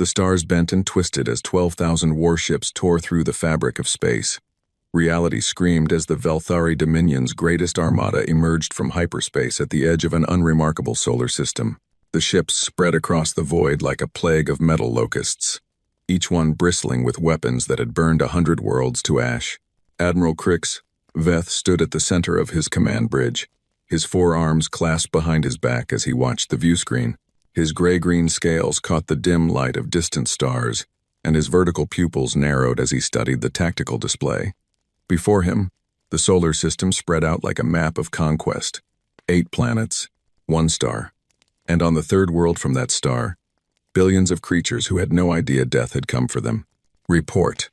The stars bent and twisted as 12,000 warships tore through the fabric of space. Reality screamed as the Velthari Dominion's greatest armada emerged from hyperspace at the edge of an unremarkable solar system. The ships spread across the void like a plague of metal locusts, each one bristling with weapons that had burned 100 worlds to ash. Admiral Crix Veth stood at the center of his command bridge, his forearms clasped behind his back as he watched the viewscreen. His gray-green scales caught the dim light of distant stars, and his vertical pupils narrowed as he studied the tactical display. Before him, the solar system spread out like a map of conquest. 8 planets, 1 star. And on the third world from that star, billions of creatures who had no idea death had come for them. "Report,"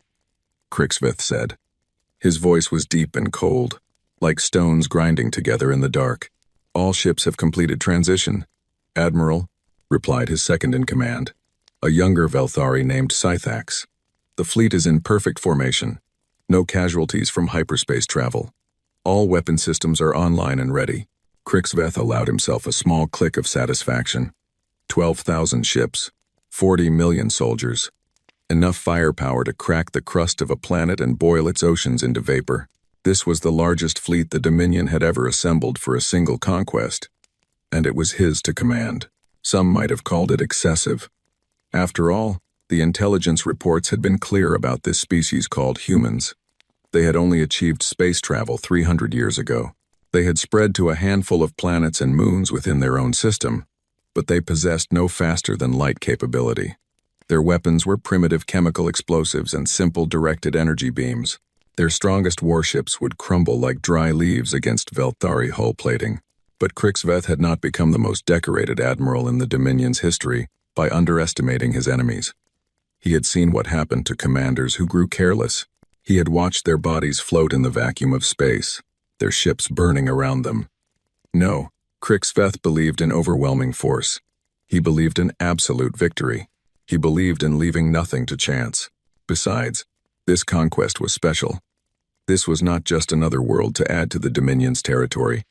Crixveth said. His voice was deep and cold, like stones grinding together in the dark. "All ships have completed transition, Admiral," replied his second-in-command, a younger Velthari named Scythax. "The fleet is in perfect formation. No casualties from hyperspace travel. All weapon systems are online and ready." Crixveth allowed himself a small click of satisfaction. 12,000 ships, 40 million soldiers. Enough firepower to crack the crust of a planet and boil its oceans into vapor. This was the largest fleet the Dominion had ever assembled for a single conquest, and it was his to command. Some might have called it excessive. After all, the intelligence reports had been clear about this species called humans. They had only achieved space travel 300 years ago. They had spread to a handful of planets and moons within their own system, but they possessed no faster-than-light capability. Their weapons were primitive chemical explosives and simple directed energy beams. Their strongest warships would crumble like dry leaves against Velthari hull plating. But Crixveth had not become the most decorated admiral in the Dominion's history by underestimating his enemies. He had seen what happened to commanders who grew careless. He had watched their bodies float in the vacuum of space, their ships burning around them. No, Crixveth believed in overwhelming force. He believed in absolute victory. He believed in leaving nothing to chance. Besides, this conquest was special. This was not just another world to add to the Dominion's territory.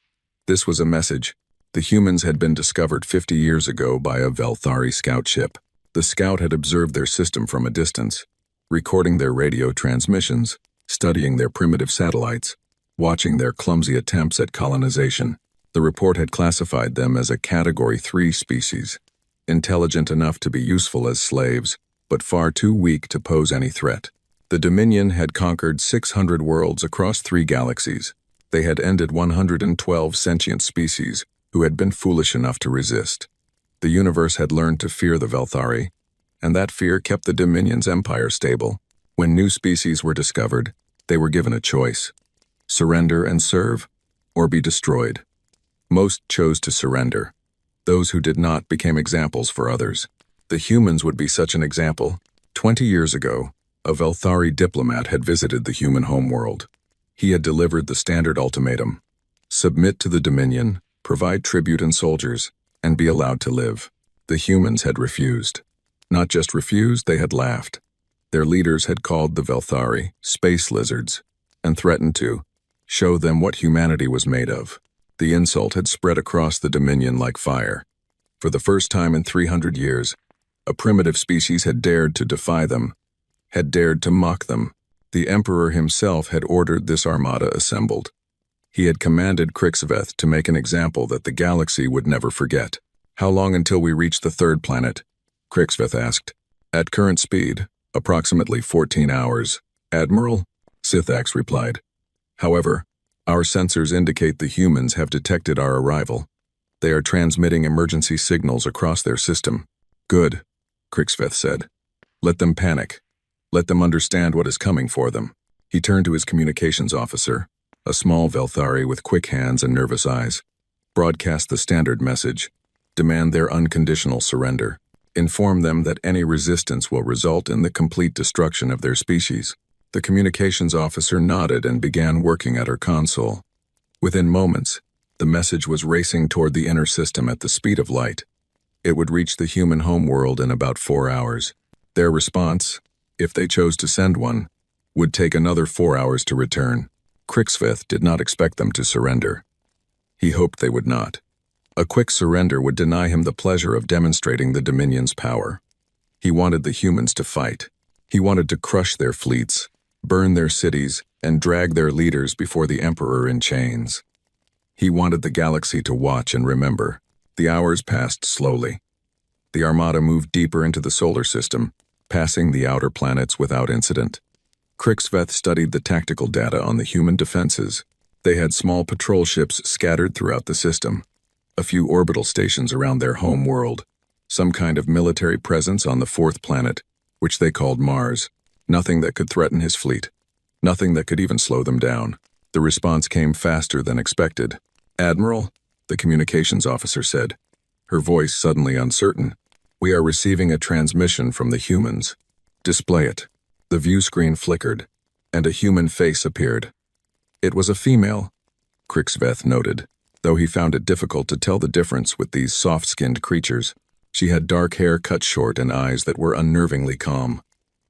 This was a message. The humans had been discovered 50 years ago by a Velthari scout ship. The scout had observed their system from a distance, recording their radio transmissions, studying their primitive satellites, watching their clumsy attempts at colonization. The report had classified them as a Category 3 species, intelligent enough to be useful as slaves, but far too weak to pose any threat. The Dominion had conquered 600 worlds across 3 galaxies. They had ended 112 sentient species who had been foolish enough to resist. The universe had learned to fear the Velthari, and that fear kept the Dominion's empire stable. When new species were discovered, they were given a choice: surrender and serve, or be destroyed. Most chose to surrender. Those who did not became examples for others. The humans would be such an example. 20 years ago, a Velthari diplomat had visited the human homeworld. He had delivered the standard ultimatum: submit to the Dominion, provide tribute and soldiers, and be allowed to live. The humans had refused. Not just refused, they had laughed. Their leaders had called the Velthari space lizards and threatened to show them what humanity was made of. The insult had spread across the Dominion like fire. For the first time in 300 years, a primitive species had dared to defy them, had dared to mock them. The Emperor himself had ordered this armada assembled. He had commanded Crixveth to make an example that the galaxy would never forget. "How long until we reach the 3rd planet?" Crixveth asked. "At current speed, approximately 14 hours, Admiral," Scythax replied. "However, our sensors indicate the humans have detected our arrival. They are transmitting emergency signals across their system." "Good," Crixveth said. "Let them panic. Let them understand what is coming for them." He turned to his communications officer, a small Velthari with quick hands and nervous eyes. "Broadcast the standard message. Demand their unconditional surrender. Inform them that any resistance will result in the complete destruction of their species." The communications officer nodded and began working at her console. Within moments, the message was racing toward the inner system at the speed of light. It would reach the human homeworld in about 4 hours. Their response, if they chose to send one, would take another 4 hours to return. Crixveth did not expect them to surrender. He hoped they would not. A quick surrender would deny him the pleasure of demonstrating the Dominion's power. He wanted the humans to fight. He wanted to crush their fleets, burn their cities, and drag their leaders before the Emperor in chains. He wanted the galaxy to watch and remember. The hours passed slowly. The Armada moved deeper into the solar system, passing the outer planets without incident. Krixveth studied the tactical data on the human defenses. They had small patrol ships scattered throughout the system, a few orbital stations around their home world, some kind of military presence on the fourth planet, which they called Mars. Nothing that could threaten his fleet. Nothing that could even slow them down. The response came faster than expected. "Admiral," the communications officer said, her voice suddenly uncertain, "we are receiving a transmission from the humans. Display it." The view screen flickered, and a human face appeared. It was a female, Krixveth noted, though he found it difficult to tell the difference with these soft-skinned creatures. She had dark hair cut short and eyes that were unnervingly calm.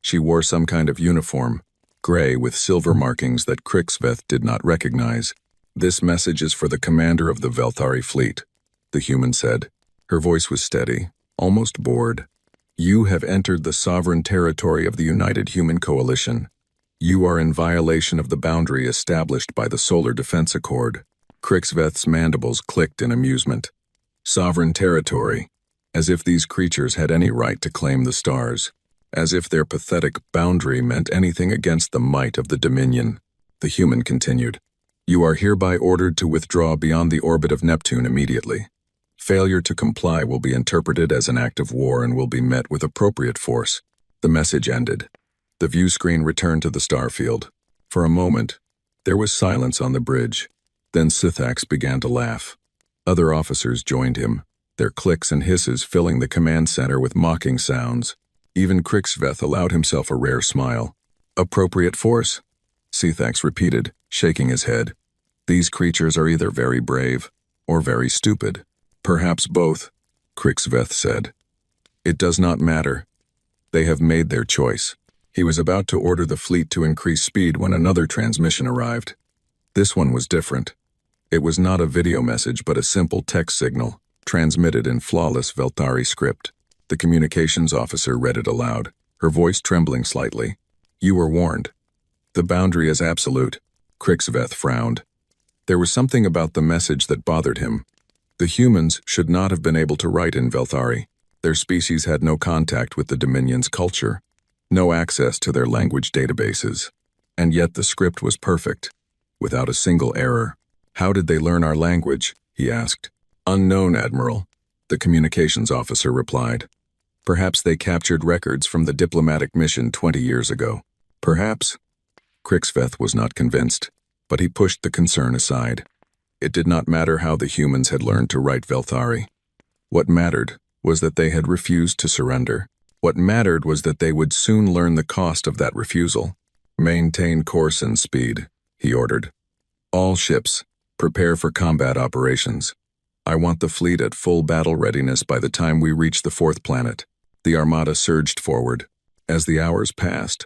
She wore some kind of uniform, gray with silver markings that Krixveth did not recognize. "This message is for the commander of the Velthari fleet," the human said. Her voice was steady, almost bored. "You have entered the sovereign territory of the United Human Coalition. You are in violation of the boundary established by the Solar Defense Accord." Krixveth's mandibles clicked in amusement. Sovereign territory, as if these creatures had any right to claim the stars, as if their pathetic boundary meant anything against the might of the Dominion. The human continued. "You are hereby ordered to withdraw beyond the orbit of Neptune immediately. Failure to comply will be interpreted as an act of war and will be met with appropriate force." The message ended. The view screen returned to the starfield. For a moment, there was silence on the bridge. Then Sithax began to laugh. Other officers joined him, their clicks and hisses filling the command center with mocking sounds. Even Krixveth allowed himself a rare smile. "Appropriate force?" Sithax repeated, shaking his head. "These creatures are either very brave or very stupid. Perhaps both," Krixveth said. "It does not matter. They have made their choice." He was about to order the fleet to increase speed when another transmission arrived. This one was different. It was not a video message but a simple text signal, transmitted in flawless Velthari script. The communications officer read it aloud, her voice trembling slightly. "You were warned. The boundary is absolute." Krixveth frowned. There was something about the message that bothered him. The humans should not have been able to write in Velthari. Their species had no contact with the Dominion's culture, no access to their language databases. And yet the script was perfect, without a single error. "How did they learn our language?" he asked. "Unknown, Admiral," the communications officer replied. "Perhaps they captured records from the diplomatic mission 20 years ago." "Perhaps?" Krixveth was not convinced, but he pushed the concern aside. It did not matter how the humans had learned to write Velthari. What mattered was that they had refused to surrender. What mattered was that they would soon learn the cost of that refusal. "Maintain course and speed," he ordered. "All ships, prepare for combat operations. I want the fleet at full battle readiness by the time we reach the fourth planet." The Armada surged forward. As the hours passed,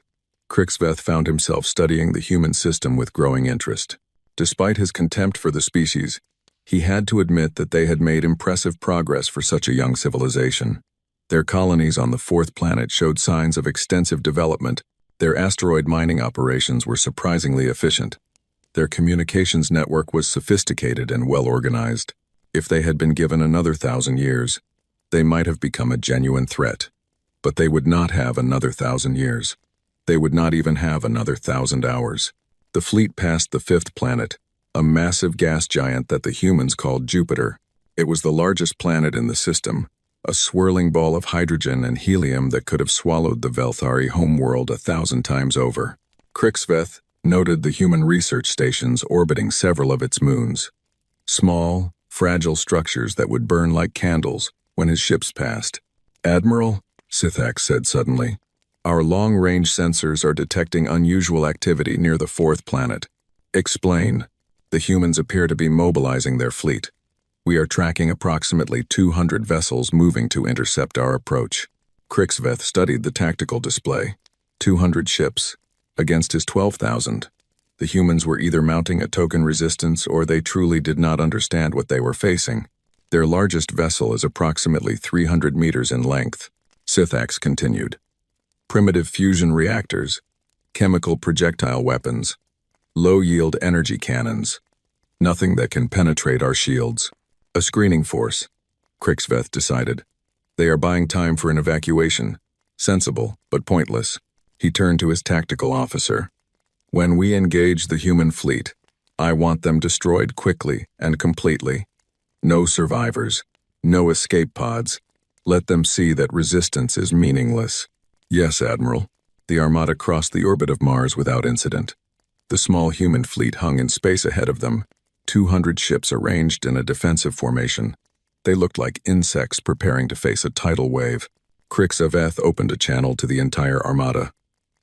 Krixveth found himself studying the human system with growing interest. Despite his contempt for the species, he had to admit that they had made impressive progress for such a young civilization. Their colonies on the fourth planet showed signs of extensive development. Their asteroid mining operations were surprisingly efficient. Their communications network was sophisticated and well-organized. If they had been given another 1,000 years, they might have become a genuine threat. But they would not have another 1,000 years. They would not even have another 1,000 hours. The fleet passed the fifth planet, a massive gas giant that the humans called Jupiter. It was the largest planet in the system, a swirling ball of hydrogen and helium that could have swallowed the Velthari homeworld 1,000 times over. Krixveth noted the human research stations orbiting several of its moons. Small, fragile structures that would burn like candles when his ships passed. "Admiral," Sithax said suddenly, "our long-range sensors are detecting unusual activity near the fourth planet." "Explain." "The humans appear to be mobilizing their fleet. We are tracking approximately 200 vessels moving to intercept our approach." Krixveth studied the tactical display. 200 ships, against his 12,000. The humans were either mounting a token resistance or they truly did not understand what they were facing. Their largest vessel is approximately 300 meters in length, Sithax continued. Primitive fusion reactors, chemical projectile weapons, low-yield energy cannons. Nothing that can penetrate our shields. A screening force, Krixveth decided. They are buying time for an evacuation. Sensible, but pointless. He turned to his tactical officer. When we engage the human fleet, I want them destroyed quickly and completely. No survivors. No escape pods. Let them see that resistance is meaningless. Yes, Admiral. The Armada crossed the orbit of Mars without incident. The small human fleet hung in space ahead of them, 200 ships arranged in a defensive formation. They looked like insects preparing to face a tidal wave. Krixveth opened a channel to the entire Armada.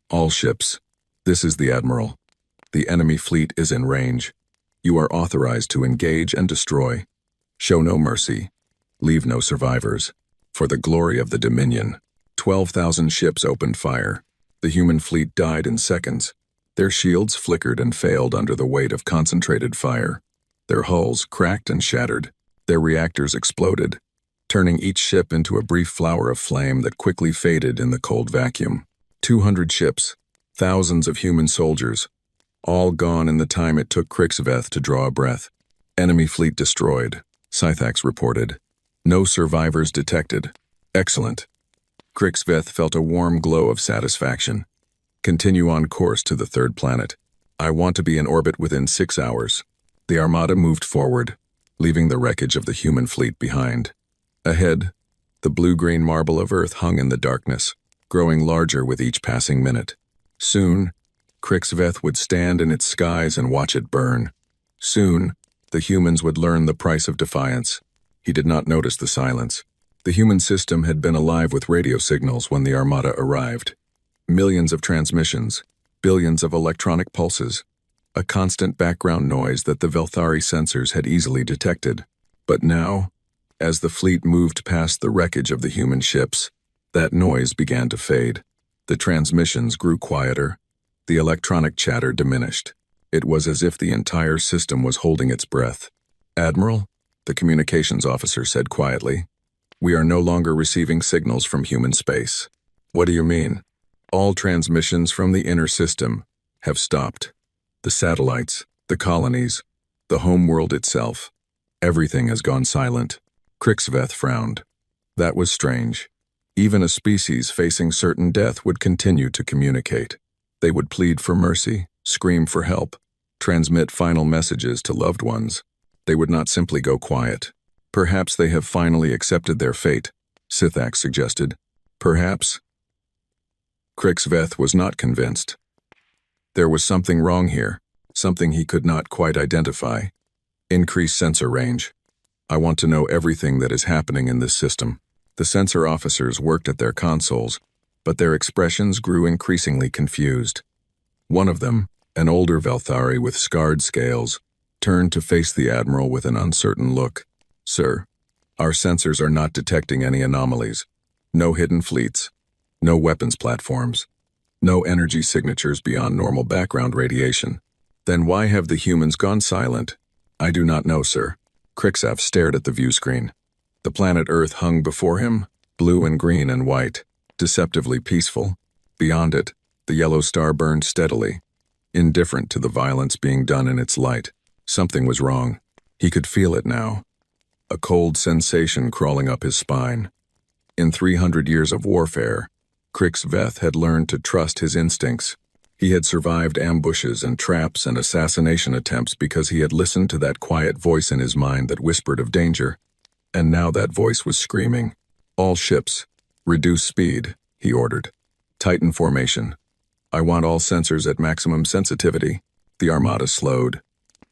All ships. This is the Admiral. The enemy fleet is in range. You are authorized to engage and destroy. Show no mercy. Leave no survivors. For the glory of the Dominion. 12,000 ships opened fire. The human fleet died in seconds. Their shields flickered and failed under the weight of concentrated fire. Their hulls cracked and shattered. Their reactors exploded, turning each ship into a brief flower of flame that quickly faded in the cold vacuum. 200 ships, thousands of human soldiers, all gone in the time it took Krixveth to draw a breath. Enemy fleet destroyed, Scythax reported. No survivors detected. Excellent. Krixveth felt a warm glow of satisfaction. Continue on course to the third planet. I want to be in orbit within 6 hours. The Armada moved forward, leaving the wreckage of the human fleet behind. Ahead, the blue-green marble of Earth hung in the darkness, growing larger with each passing minute. Soon, Krixveth would stand in its skies and watch it burn. Soon, the humans would learn the price of defiance. He did not notice the silence. The human system had been alive with radio signals when the Armada arrived. Millions of transmissions, billions of electronic pulses, a constant background noise that the Velthari sensors had easily detected. But now, as the fleet moved past the wreckage of the human ships, that noise began to fade. The transmissions grew quieter. The electronic chatter diminished. It was as if the entire system was holding its breath. Admiral, the communications officer said quietly, we are no longer receiving signals from human space. What do you mean? All transmissions from the inner system have stopped. The satellites, the colonies, the homeworld itself. Everything has gone silent. Krixveth frowned. That was strange. Even a species facing certain death would continue to communicate. They would plead for mercy, scream for help, transmit final messages to loved ones. They would not simply go quiet. Perhaps they have finally accepted their fate, Sithax suggested. Perhaps. Krixveth was not convinced. There was something wrong here, something he could not quite identify. Increase sensor range. I want to know everything that is happening in this system. The sensor officers worked at their consoles, but their expressions grew increasingly confused. One of them, an older Velthari with scarred scales, turned to face the Admiral with an uncertain look. Sir, our sensors are not detecting any anomalies. No hidden fleets. No weapons platforms. No energy signatures beyond normal background radiation. Then why have the humans gone silent? I do not know, sir. Krixveth stared at the view screen. The planet Earth hung before him, blue and green and white, deceptively peaceful. Beyond it, the yellow star burned steadily, indifferent to the violence being done in its light. Something was wrong. He could feel it now. A cold sensation crawling up his spine. In 300 years of warfare, Krixveth had learned to trust his instincts. He had survived ambushes and traps and assassination attempts because he had listened to that quiet voice in his mind that whispered of danger. And now that voice was screaming. All ships, reduce speed, he ordered. Tighten formation. I want all sensors at maximum sensitivity. The Armada slowed.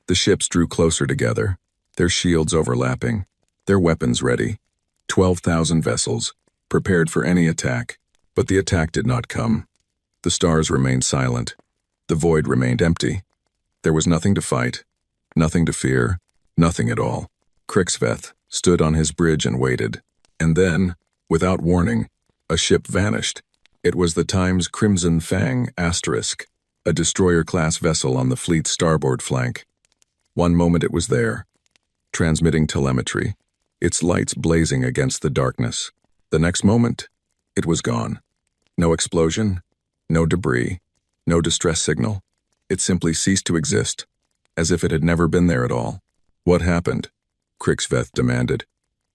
The ships drew closer together, their shields overlapping, their weapons ready. 12,000 vessels, prepared for any attack. But the attack did not come. The stars remained silent. The void remained empty. There was nothing to fight, nothing to fear, nothing at all. Krixveth stood on his bridge and waited. And then, without warning, a ship vanished. It was the Times Crimson Fang Asterisk, a destroyer-class vessel on the fleet's starboard flank. One moment it was there, transmitting telemetry, its lights blazing against the darkness. The next moment, It was gone. No explosion, no debris, no distress signal. It simply ceased to exist, as if it had never been there at all. What happened? Krixveth demanded.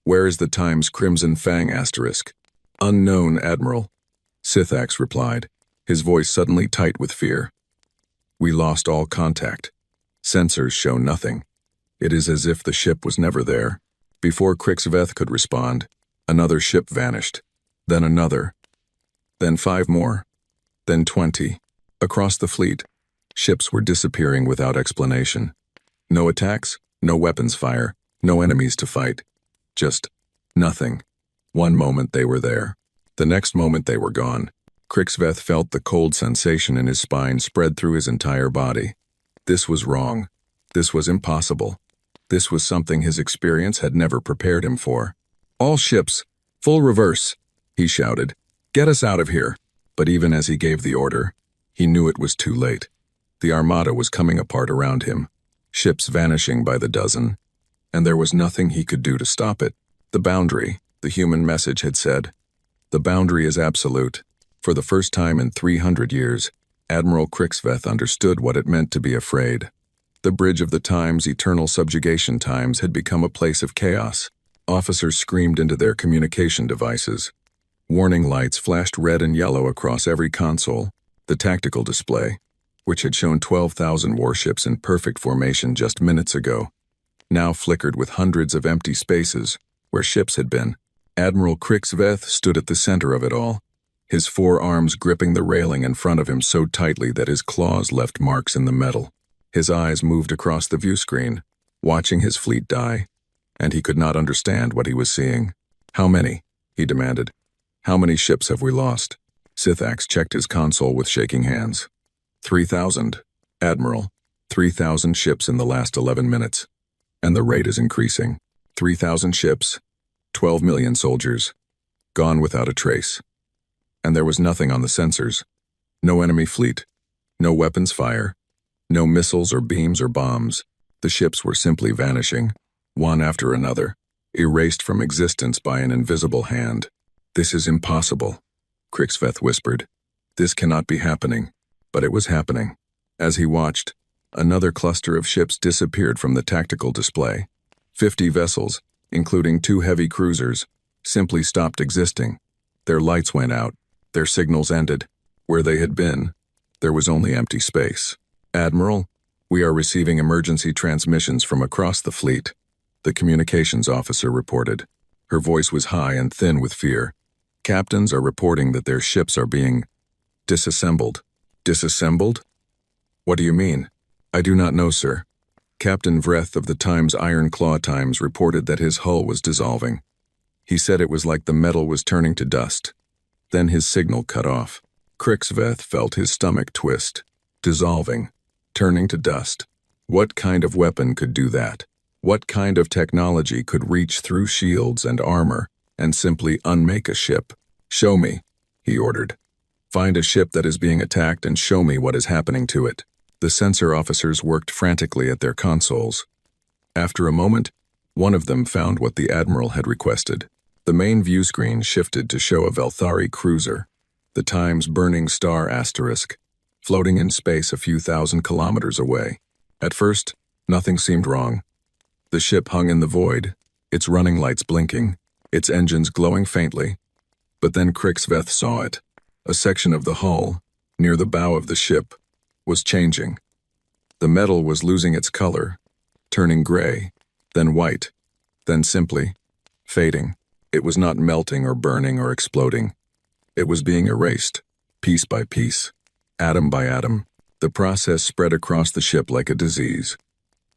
Where is the Times Crimson Fang asterisk? Unknown, Admiral. Sithax replied, his voice suddenly tight with fear. We lost all contact. Sensors show nothing. It is as if the ship was never there. Before Krixveth could respond, another ship vanished. Then another. Then 5 more. Then 20. Across the fleet, ships were disappearing without explanation. No attacks, no weapons fire, no enemies to fight. Just nothing. One moment they were there. The next moment they were gone. Krixveth felt the cold sensation in his spine spread through his entire body. This was wrong. This was impossible. This was something his experience had never prepared him for. All ships, full reverse, he shouted. Get us out of here. But even as he gave the order, he knew it was too late. The Armada was coming apart around him, ships vanishing by the dozen, and there was nothing he could do to stop it. The boundary, the human message had said. The boundary is absolute. For the first time in 300 years, Admiral Krixveth understood what it meant to be afraid. The bridge of the Times' eternal subjugation times had become a place of chaos. Officers screamed into their communication devices. Warning lights flashed red and yellow across every console. The tactical display, which had shown 12,000 warships in perfect formation just minutes ago, now flickered with hundreds of empty spaces where ships had been. Admiral Krixveth stood at the center of it all, his 4 arms gripping the railing in front of him so tightly that his claws left marks in the metal. His eyes moved across the viewscreen, watching his fleet die, and he could not understand what he was seeing. How many? He demanded. How many ships have we lost? Sithax checked his console with shaking hands. 3,000, Admiral. 3,000 ships in the last 11 minutes. And the rate is increasing. 3,000 ships, 12 million soldiers, gone without a trace. And there was nothing on the sensors. No enemy fleet, no weapons fire, no missiles or beams or bombs. The ships were simply vanishing, one after another, erased from existence by an invisible hand. This is impossible, Krixveth whispered. This cannot be happening. But it was happening. As he watched, another cluster of ships disappeared from the tactical display. 50 vessels, including 2 heavy cruisers, simply stopped existing. Their lights went out. Their signals ended. Where they had been, there was only empty space. Admiral, we are receiving emergency transmissions from across the fleet, the communications officer reported. Her voice was high and thin with fear. Captains are reporting that their ships are being disassembled. Disassembled? What do you mean? I do not know, sir. Captain Vreth of the Times Iron Claw Times reported that his hull was dissolving. He said it was like the metal was turning to dust. Then his signal cut off. Krixveth felt his stomach twist. Dissolving. Turning to dust. What kind of weapon could do that? What kind of technology could reach through shields and armor and simply unmake a ship? Show me, he ordered. Find a ship that is being attacked and show me what is happening to it. The sensor officers worked frantically at their consoles. After a moment, one of them found what the Admiral had requested. The main view screen shifted to show a Velthari cruiser, the Times Burning Star asterisk, floating in space a few thousand kilometers away. At first, nothing seemed wrong. The ship hung in the void, its running lights blinking, its engines glowing faintly. But then Krixveth saw it. A section of the hull, near the bow of the ship, was changing. The metal was losing its color, turning gray, then white, then simply fading. It was not melting or burning or exploding. It was being erased, piece by piece, atom by atom. The process spread across the ship like a disease.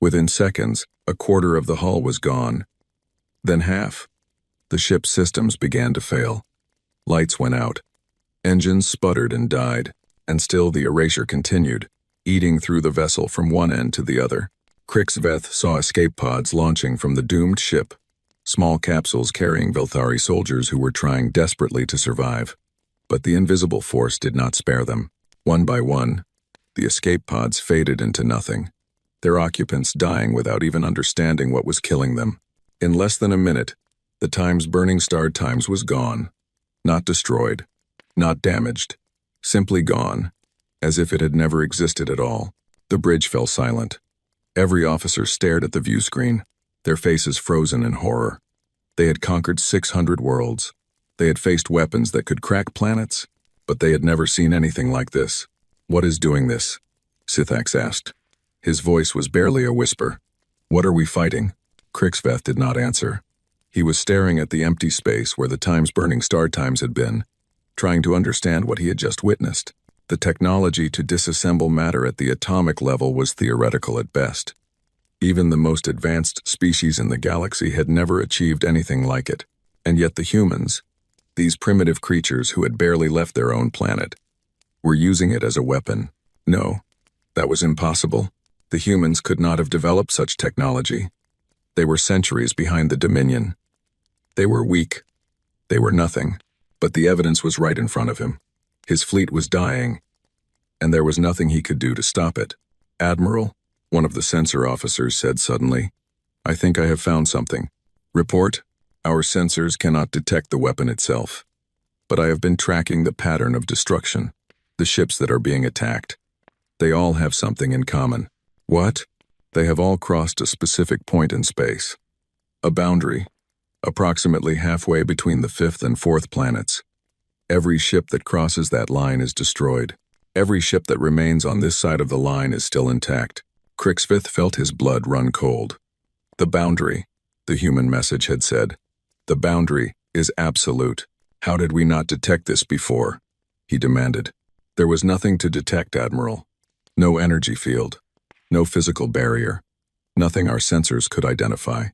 Within seconds, a quarter of the hull was gone. Then half. The ship's systems began to fail. Lights went out. Engines sputtered and died, and still the erasure continued, eating through the vessel from one end to the other. Krixveth saw escape pods launching from the doomed ship, small capsules carrying Velthari soldiers who were trying desperately to survive. But the invisible force did not spare them. One by one, the escape pods faded into nothing, their occupants dying without even understanding what was killing them. In less than a minute, the Times Burning Star Times was gone. Not destroyed, not damaged, simply gone, as if it had never existed at all. The bridge fell silent. Every officer stared at the view screen, their faces frozen in horror. They had conquered 600 worlds. They had faced weapons that could crack planets, but they had never seen anything like this. "What is doing this?" Sithax asked. His voice was barely a whisper. "What are we fighting?" Crixveth did not answer. He was staring at the empty space where the times-burning star times had been, trying to understand what he had just witnessed. The technology to disassemble matter at the atomic level was theoretical at best. Even the most advanced species in the galaxy had never achieved anything like it. And yet the humans, these primitive creatures who had barely left their own planet, were using it as a weapon. No, that was impossible. The humans could not have developed such technology. They were centuries behind the Dominion. They were weak. They were nothing. But the evidence was right in front of him. His fleet was dying, and there was nothing he could do to stop it. "Admiral," one of the sensor officers said suddenly, "I think I have found something." "Report, our sensors cannot detect the weapon itself, but I have been tracking the pattern of destruction, the ships that are being attacked. They all have something in common." "What?" "They have all crossed a specific point in space. A boundary, approximately halfway between the 5th and 4th planets. Every ship that crosses that line is destroyed. Every ship that remains on this side of the line is still intact." Crixveth felt his blood run cold. "The boundary," the human message had said. "The boundary is absolute. How did we not detect this before?" he demanded. "There was nothing to detect, Admiral. No energy field. No physical barrier. Nothing our sensors could identify.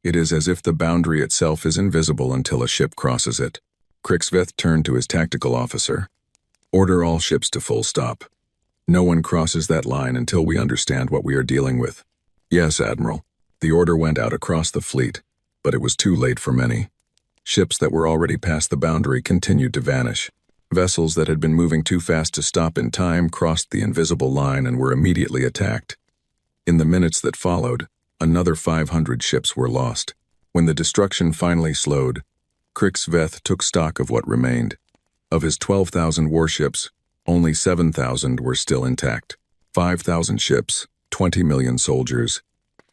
It is as if the boundary itself is invisible until a ship crosses it." Crixveth turned to his tactical officer. "Order all ships to full stop. No one crosses that line until we understand what we are dealing with." "Yes, Admiral." The order went out across the fleet, but it was too late for many. Ships that were already past the boundary continued to vanish. Vessels that had been moving too fast to stop in time crossed the invisible line and were immediately attacked. In the minutes that followed, another 500 ships were lost. When the destruction finally slowed, Crixveth took stock of what remained. Of his 12,000 warships, only 7,000 were still intact. 5,000 ships, 20 million soldiers,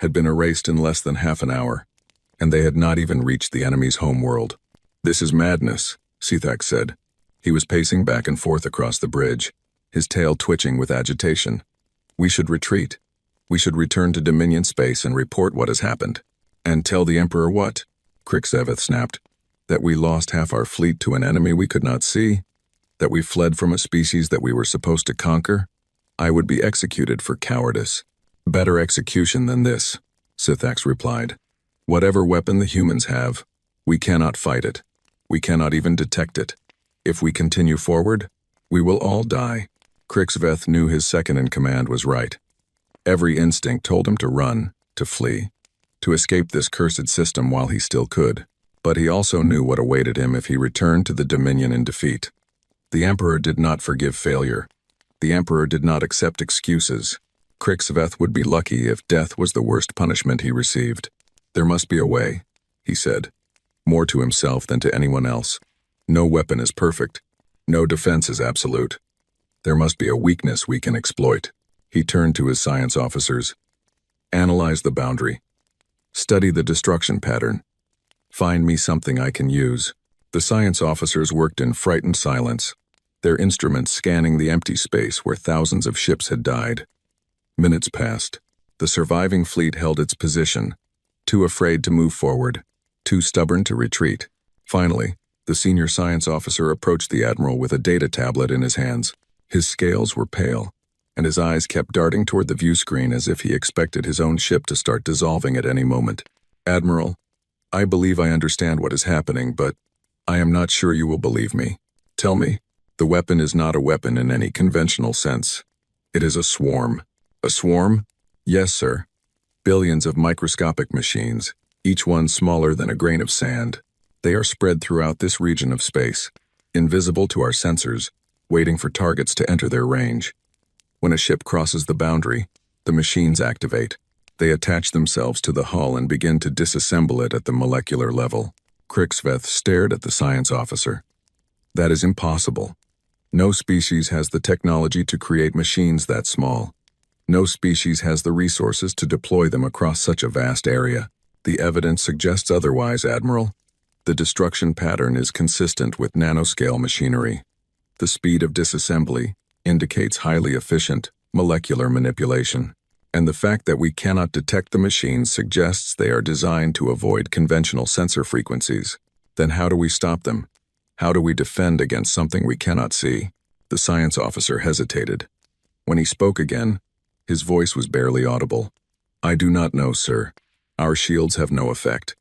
had been erased in less than half an hour, and they had not even reached the enemy's homeworld. "This is madness," Sithax said. He was pacing back and forth across the bridge, his tail twitching with agitation. "We should retreat. We should return to Dominion space and report what has happened." "And tell the Emperor what?" Crixveth snapped. "That we lost half our fleet to an enemy we could not see? That we fled from a species that we were supposed to conquer? I would be executed for cowardice." "Better execution than this," Sithax replied. "Whatever weapon the humans have, we cannot fight it. We cannot even detect it. If we continue forward, we will all die." Crixveth knew his second-in-command was right. Every instinct told him to run, to flee, to escape this cursed system while he still could. But he also knew what awaited him if he returned to the Dominion in defeat. The Emperor did not forgive failure. The Emperor did not accept excuses. Crixveth would be lucky if death was the worst punishment he received. "There must be a way," he said, more to himself than to anyone else. "No weapon is perfect. No defense is absolute. There must be a weakness we can exploit." He turned to his science officers. "Analyze the boundary. Study the destruction pattern. Find me something I can use." The science officers worked in frightened silence, their instruments scanning the empty space where thousands of ships had died. Minutes passed. The surviving fleet held its position, too afraid to move forward, too stubborn to retreat. Finally, the senior science officer approached the Admiral with a data tablet in his hands. His scales were pale, and his eyes kept darting toward the view screen as if he expected his own ship to start dissolving at any moment. "Admiral, I believe I understand what is happening, but I am not sure you will believe me. Tell me, the weapon is not a weapon in any conventional sense. It is a swarm." "A swarm?" "Yes, sir. Billions of microscopic machines, each one smaller than a grain of sand. They are spread throughout this region of space, invisible to our sensors, waiting for targets to enter their range. When a ship crosses the boundary, the machines activate. They attach themselves to the hull and begin to disassemble it at the molecular level." Crixveth stared at the science officer. That is impossible. No species has the technology to create machines that small. No species has the resources to deploy them across such a vast area. The evidence suggests otherwise, Admiral. The destruction pattern is consistent with nanoscale machinery. The speed of disassembly indicates highly efficient molecular manipulation. And the fact that we cannot detect the machines suggests they are designed to avoid conventional sensor frequencies. Then how do we stop them? How do we defend against something we cannot see? The science officer hesitated. When he spoke again, his voice was barely audible. I do not know, sir. Our shields have no effect.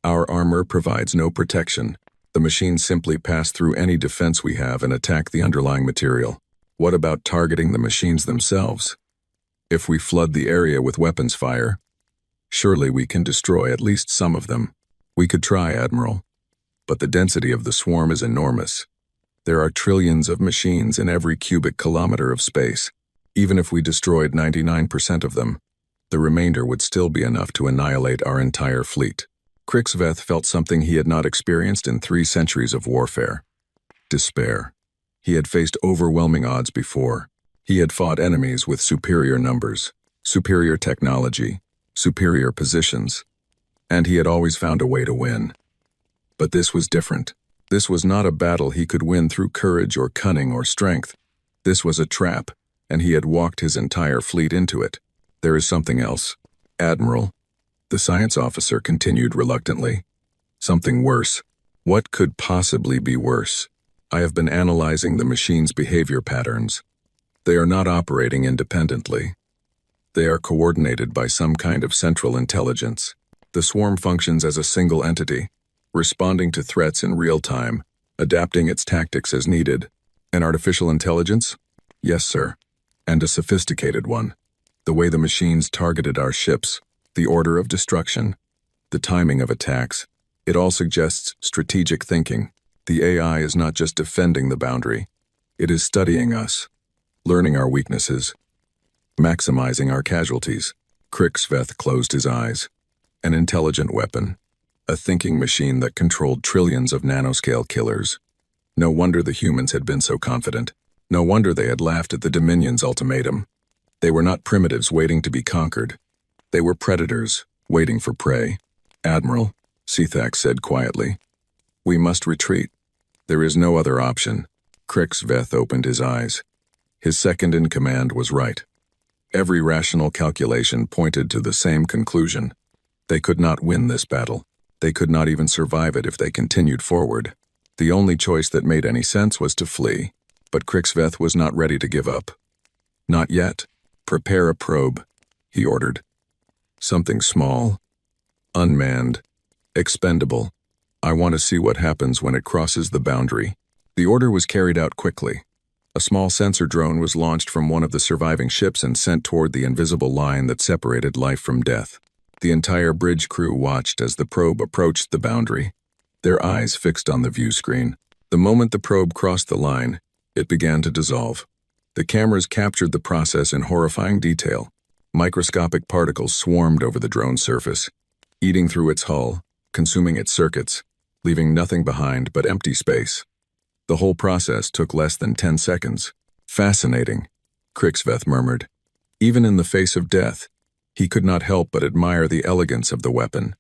Our armor provides no protection. The machines simply pass through any defense we have and attack the underlying material. What about targeting the machines themselves? If we flood the area with weapons fire, surely we can destroy at least some of them. We could try, Admiral. But the density of the swarm is enormous. There are trillions of machines in every cubic kilometer of space. Even if we destroyed 99% of them, the remainder would still be enough to annihilate our entire fleet. Krixveth felt something he had not experienced in 3 centuries of warfare. Despair. He had faced overwhelming odds before. He had fought enemies with superior numbers, superior technology, superior positions, and he had always found a way to win. But this was different. This was not a battle he could win through courage or cunning or strength. This was a trap, and he had walked his entire fleet into it. There is something else, Admiral. The science officer continued reluctantly. Something worse. What could possibly be worse? I have been analyzing the machine's behavior patterns. They are not operating independently. They are coordinated by some kind of central intelligence. The swarm functions as a single entity, responding to threats in real time, adapting its tactics as needed. An artificial intelligence? Yes, sir. And a sophisticated one. The way the machines targeted our ships, the order of destruction, the timing of attacks, it all suggests strategic thinking. The AI is not just defending the boundary. It is studying us, learning our weaknesses, maximizing our casualties. Krixveth closed his eyes. An intelligent weapon. A thinking machine that controlled trillions of nanoscale killers. No wonder the humans had been so confident. No wonder they had laughed at the Dominion's ultimatum. They were not primitives waiting to be conquered. They were predators, waiting for prey. Admiral, Sethax said quietly, we must retreat. There is no other option. Krixveth opened his eyes. His second-in-command was right. Every rational calculation pointed to the same conclusion. They could not win this battle. They could not even survive it if they continued forward. The only choice that made any sense was to flee. But Krixveth was not ready to give up. Not yet. Prepare a probe, he ordered. Something small, unmanned, expendable. I want to see what happens when it crosses the boundary. The order was carried out quickly. A small sensor drone was launched from one of the surviving ships and sent toward the invisible line that separated life from death. The entire bridge crew watched as the probe approached the boundary, their eyes fixed on the view screen. The moment the probe crossed the line, it began to dissolve. The cameras captured the process in horrifying detail. Microscopic particles swarmed over the drone's surface, eating through its hull, consuming its circuits, leaving nothing behind but empty space. The whole process took less than 10 seconds. Fascinating, Krixveth murmured. Even in the face of death, he could not help but admire the elegance of the weapon.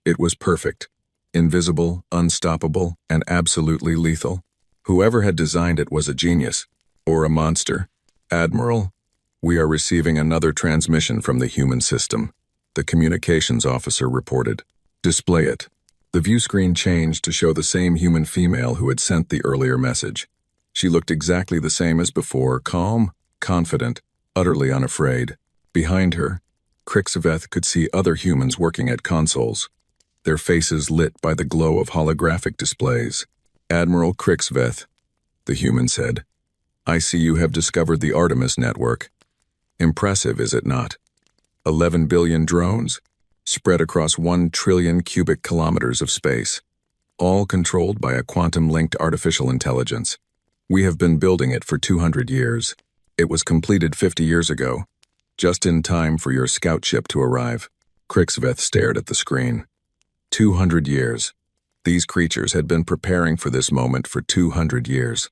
It was perfect, invisible, unstoppable, and absolutely lethal. Whoever had designed it was a genius, or a monster. Admiral, we are receiving another transmission from the human system, the communications officer reported. Display it. The view screen changed to show the same human female who had sent the earlier message. She looked exactly the same as before, calm, confident, utterly unafraid. Behind her, Krixveth could see other humans working at consoles, their faces lit by the glow of holographic displays. Admiral Krixveth, the human said, I see you have discovered the Artemis network. Impressive, is it not? 11 billion drones, spread across 1 trillion cubic kilometers of space, all controlled by a quantum-linked artificial intelligence. We have been building it for 200 years. It was completed 50 years ago, just in time for your scout ship to arrive. Krixveth stared at the screen. 200 years. These creatures had been preparing for this moment for 200 years,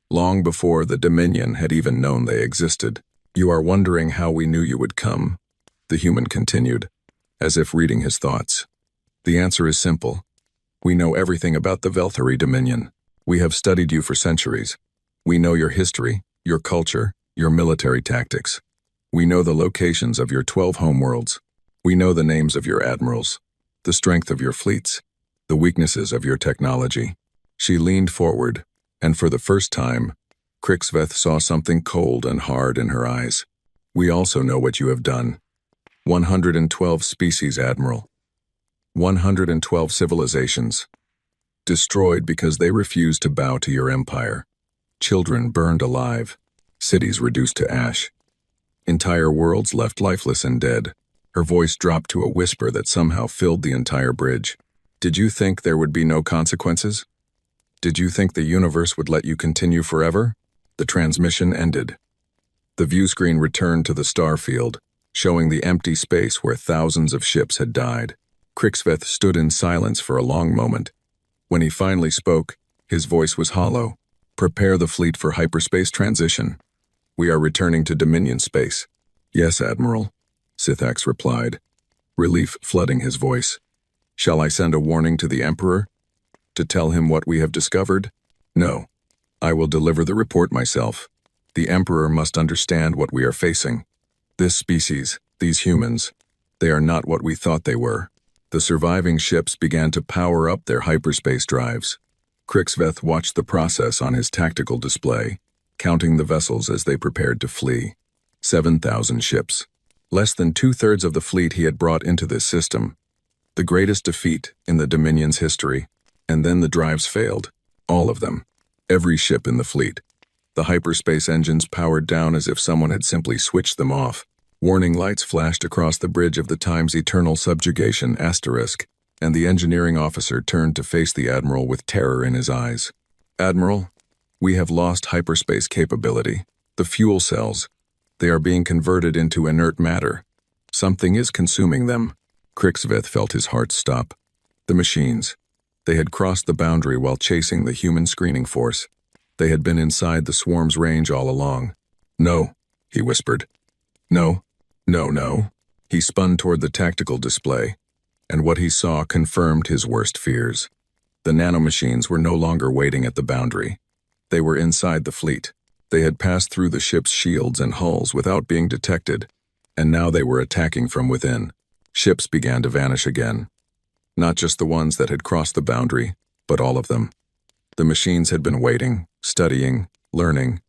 long before the Dominion had even known they existed. "You are wondering how we knew you would come," the human continued, as if reading his thoughts. "The answer is simple. We know everything about the Velthari Dominion. We have studied you for centuries. We know your history, your culture, your military tactics. We know the locations of your 12 homeworlds. We know the names of your admirals, the strength of your fleets, the weaknesses of your technology." She leaned forward, and for the first time, Krixveth saw something cold and hard in her eyes. "We also know what you have done. 112 species, Admiral. 112 civilizations. Destroyed because they refused to bow to your empire. Children burned alive. Cities reduced to ash. Entire worlds left lifeless and dead." Her voice dropped to a whisper that somehow filled the entire bridge. "Did you think there would be no consequences? Did you think the universe would let you continue forever?" The transmission ended. The view screen returned to the star field, showing the empty space where thousands of ships had died. Krixveth stood in silence for a long moment. When he finally spoke, his voice was hollow. "Prepare the fleet for hyperspace transition. We are returning to Dominion space." "Yes, Admiral," Sithax replied, relief flooding his voice. "Shall I send a warning to the Emperor? To tell him what we have discovered?" "No. I will deliver the report myself. The Emperor must understand what we are facing. This species, these humans, they are not what we thought they were." The surviving ships began to power up their hyperspace drives. Krixveth watched the process on his tactical display, counting the vessels as they prepared to flee. 7,000 ships. Less than 2/3 of the fleet he had brought into this system. The greatest defeat in the Dominion's history. And then the drives failed. All of them. Every ship in the fleet. The hyperspace engines powered down as if someone had simply switched them off. Warning lights flashed across the bridge of the Time's eternal subjugation asterisk, and the engineering officer turned to face the Admiral with terror in his eyes. "Admiral, we have lost hyperspace capability. The fuel cells, they are being converted into inert matter. Something is consuming them." Krixveth felt his heart stop. The machines. They had crossed the boundary while chasing the human screening force. They had been inside the swarm's range all along. "No," he whispered. "No. No. He spun toward the tactical display, and what he saw confirmed his worst fears. The nanomachines were no longer waiting at the boundary. They were inside the fleet. They had passed through the ship's shields and hulls without being detected, and now they were attacking from within. Ships began to vanish again. Not just the ones that had crossed the boundary, but all of them. The machines had been waiting, studying, learning,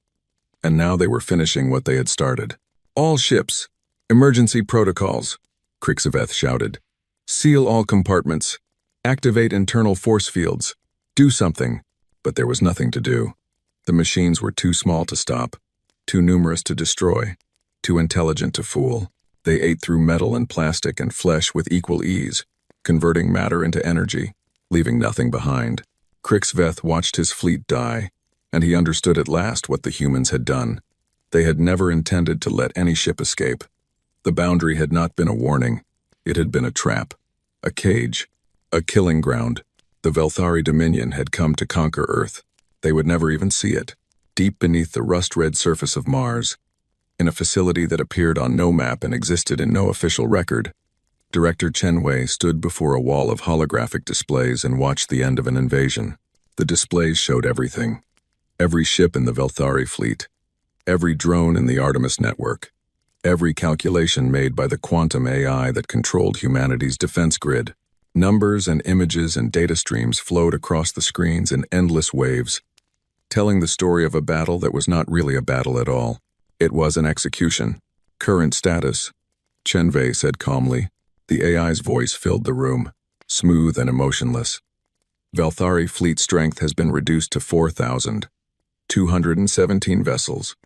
and now they were finishing what they had started. "All ships! Emergency protocols!" Krixveth shouted. "Seal all compartments. Activate internal force fields. Do something." But there was nothing to do. The machines were too small to stop, too numerous to destroy, too intelligent to fool. They ate through metal and plastic and flesh with equal ease, converting matter into energy, leaving nothing behind. Krixveth watched his fleet die, and he understood at last what the humans had done. They had never intended to let any ship escape. The boundary had not been a warning. It had been a trap, a cage, a killing ground. The Velthari Dominion had come to conquer Earth. They would never even see it. Deep beneath the rust-red surface of Mars, in a facility that appeared on no map and existed in no official record, Director Chenwei stood before a wall of holographic displays and watched the end of an invasion. The displays showed everything. Every ship in the Velthari fleet, every drone in the Artemis network, every calculation made by the quantum AI that controlled humanity's defense grid. Numbers and images and data streams flowed across the screens in endless waves, telling the story of a battle that was not really a battle at all. It was an execution. "Current status," Chenwei said calmly. The AI's voice filled the room, smooth and emotionless. "Velthari fleet strength has been reduced to 4,000. 217 vessels.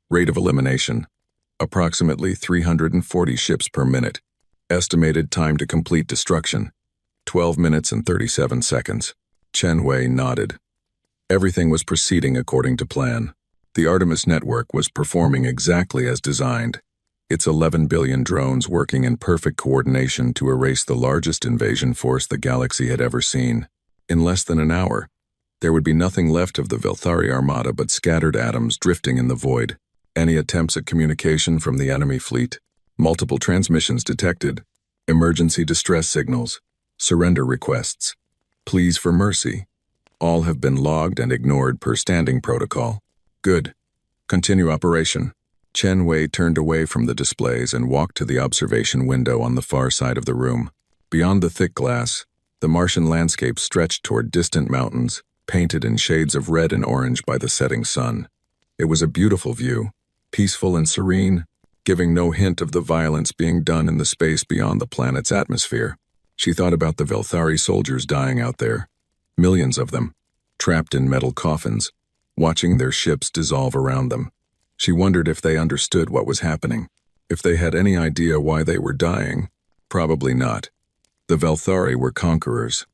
Rate of elimination, approximately 340 ships per minute. Estimated time to complete destruction, 12 minutes and 37 seconds. Chenwei nodded. Everything was proceeding according to plan. The Artemis network was performing exactly as designed, its 11 billion drones working in perfect coordination to erase the largest invasion force the galaxy had ever seen. In less than an hour, there would be nothing left of the Velthari Armada but scattered atoms drifting in the void. Any attempts at communication from the enemy fleet, multiple transmissions detected, emergency distress signals, surrender requests, pleas for mercy, all have been logged and ignored per standing protocol. Good. Continue operation. Chen Wei turned away from the displays and walked to the observation window on the far side of the room. Beyond the thick glass, the Martian landscape stretched toward distant mountains, painted in shades of red and orange by the setting sun. It was a beautiful view, peaceful and serene, giving no hint of the violence being done in the space beyond the planet's atmosphere. She thought about the Velthari soldiers dying out there, millions of them, trapped in metal coffins, watching their ships dissolve around them. She wondered if they understood what was happening, if they had any idea why they were dying. Probably not. The Velthari were conquerors.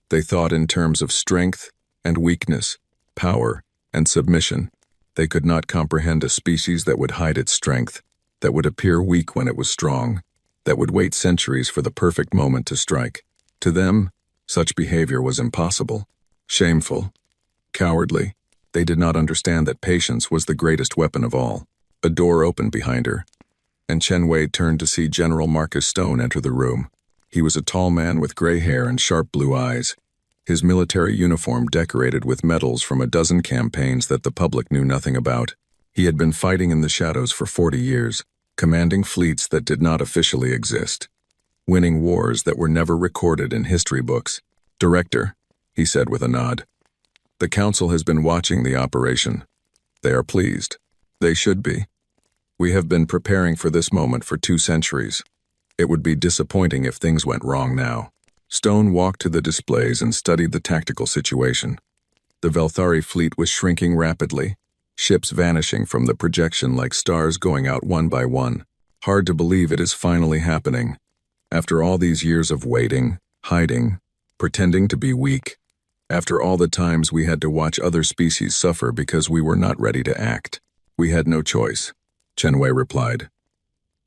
They thought in terms of strength and weakness, power and submission. They could not comprehend a species that would hide its strength, that would appear weak when it was strong, that would wait centuries for the perfect moment to strike. To them, such behavior was impossible, shameful, cowardly. They did not understand that patience was the greatest weapon of all. A door opened behind her, and Chen Wei turned to see General Marcus Stone enter the room. He was a tall man with gray hair and sharp blue eyes, his military uniform decorated with medals from a dozen campaigns that the public knew nothing about. He had been fighting in the shadows for 40 years, commanding fleets that did not officially exist, winning wars that were never recorded in history books. "Director," he said with a nod. "The Council has been watching the operation. They are pleased. They should be. We have been preparing for this moment for 2 centuries. It would be disappointing if things went wrong now." Stone walked to the displays and studied the tactical situation. The Velthari fleet was shrinking rapidly, ships vanishing from the projection like stars going out one by one. Hard to believe it is finally happening. After all these years of waiting, hiding, pretending to be weak, after all the times we had to watch other species suffer because we were not ready to act, we had no choice, Chen Wei replied.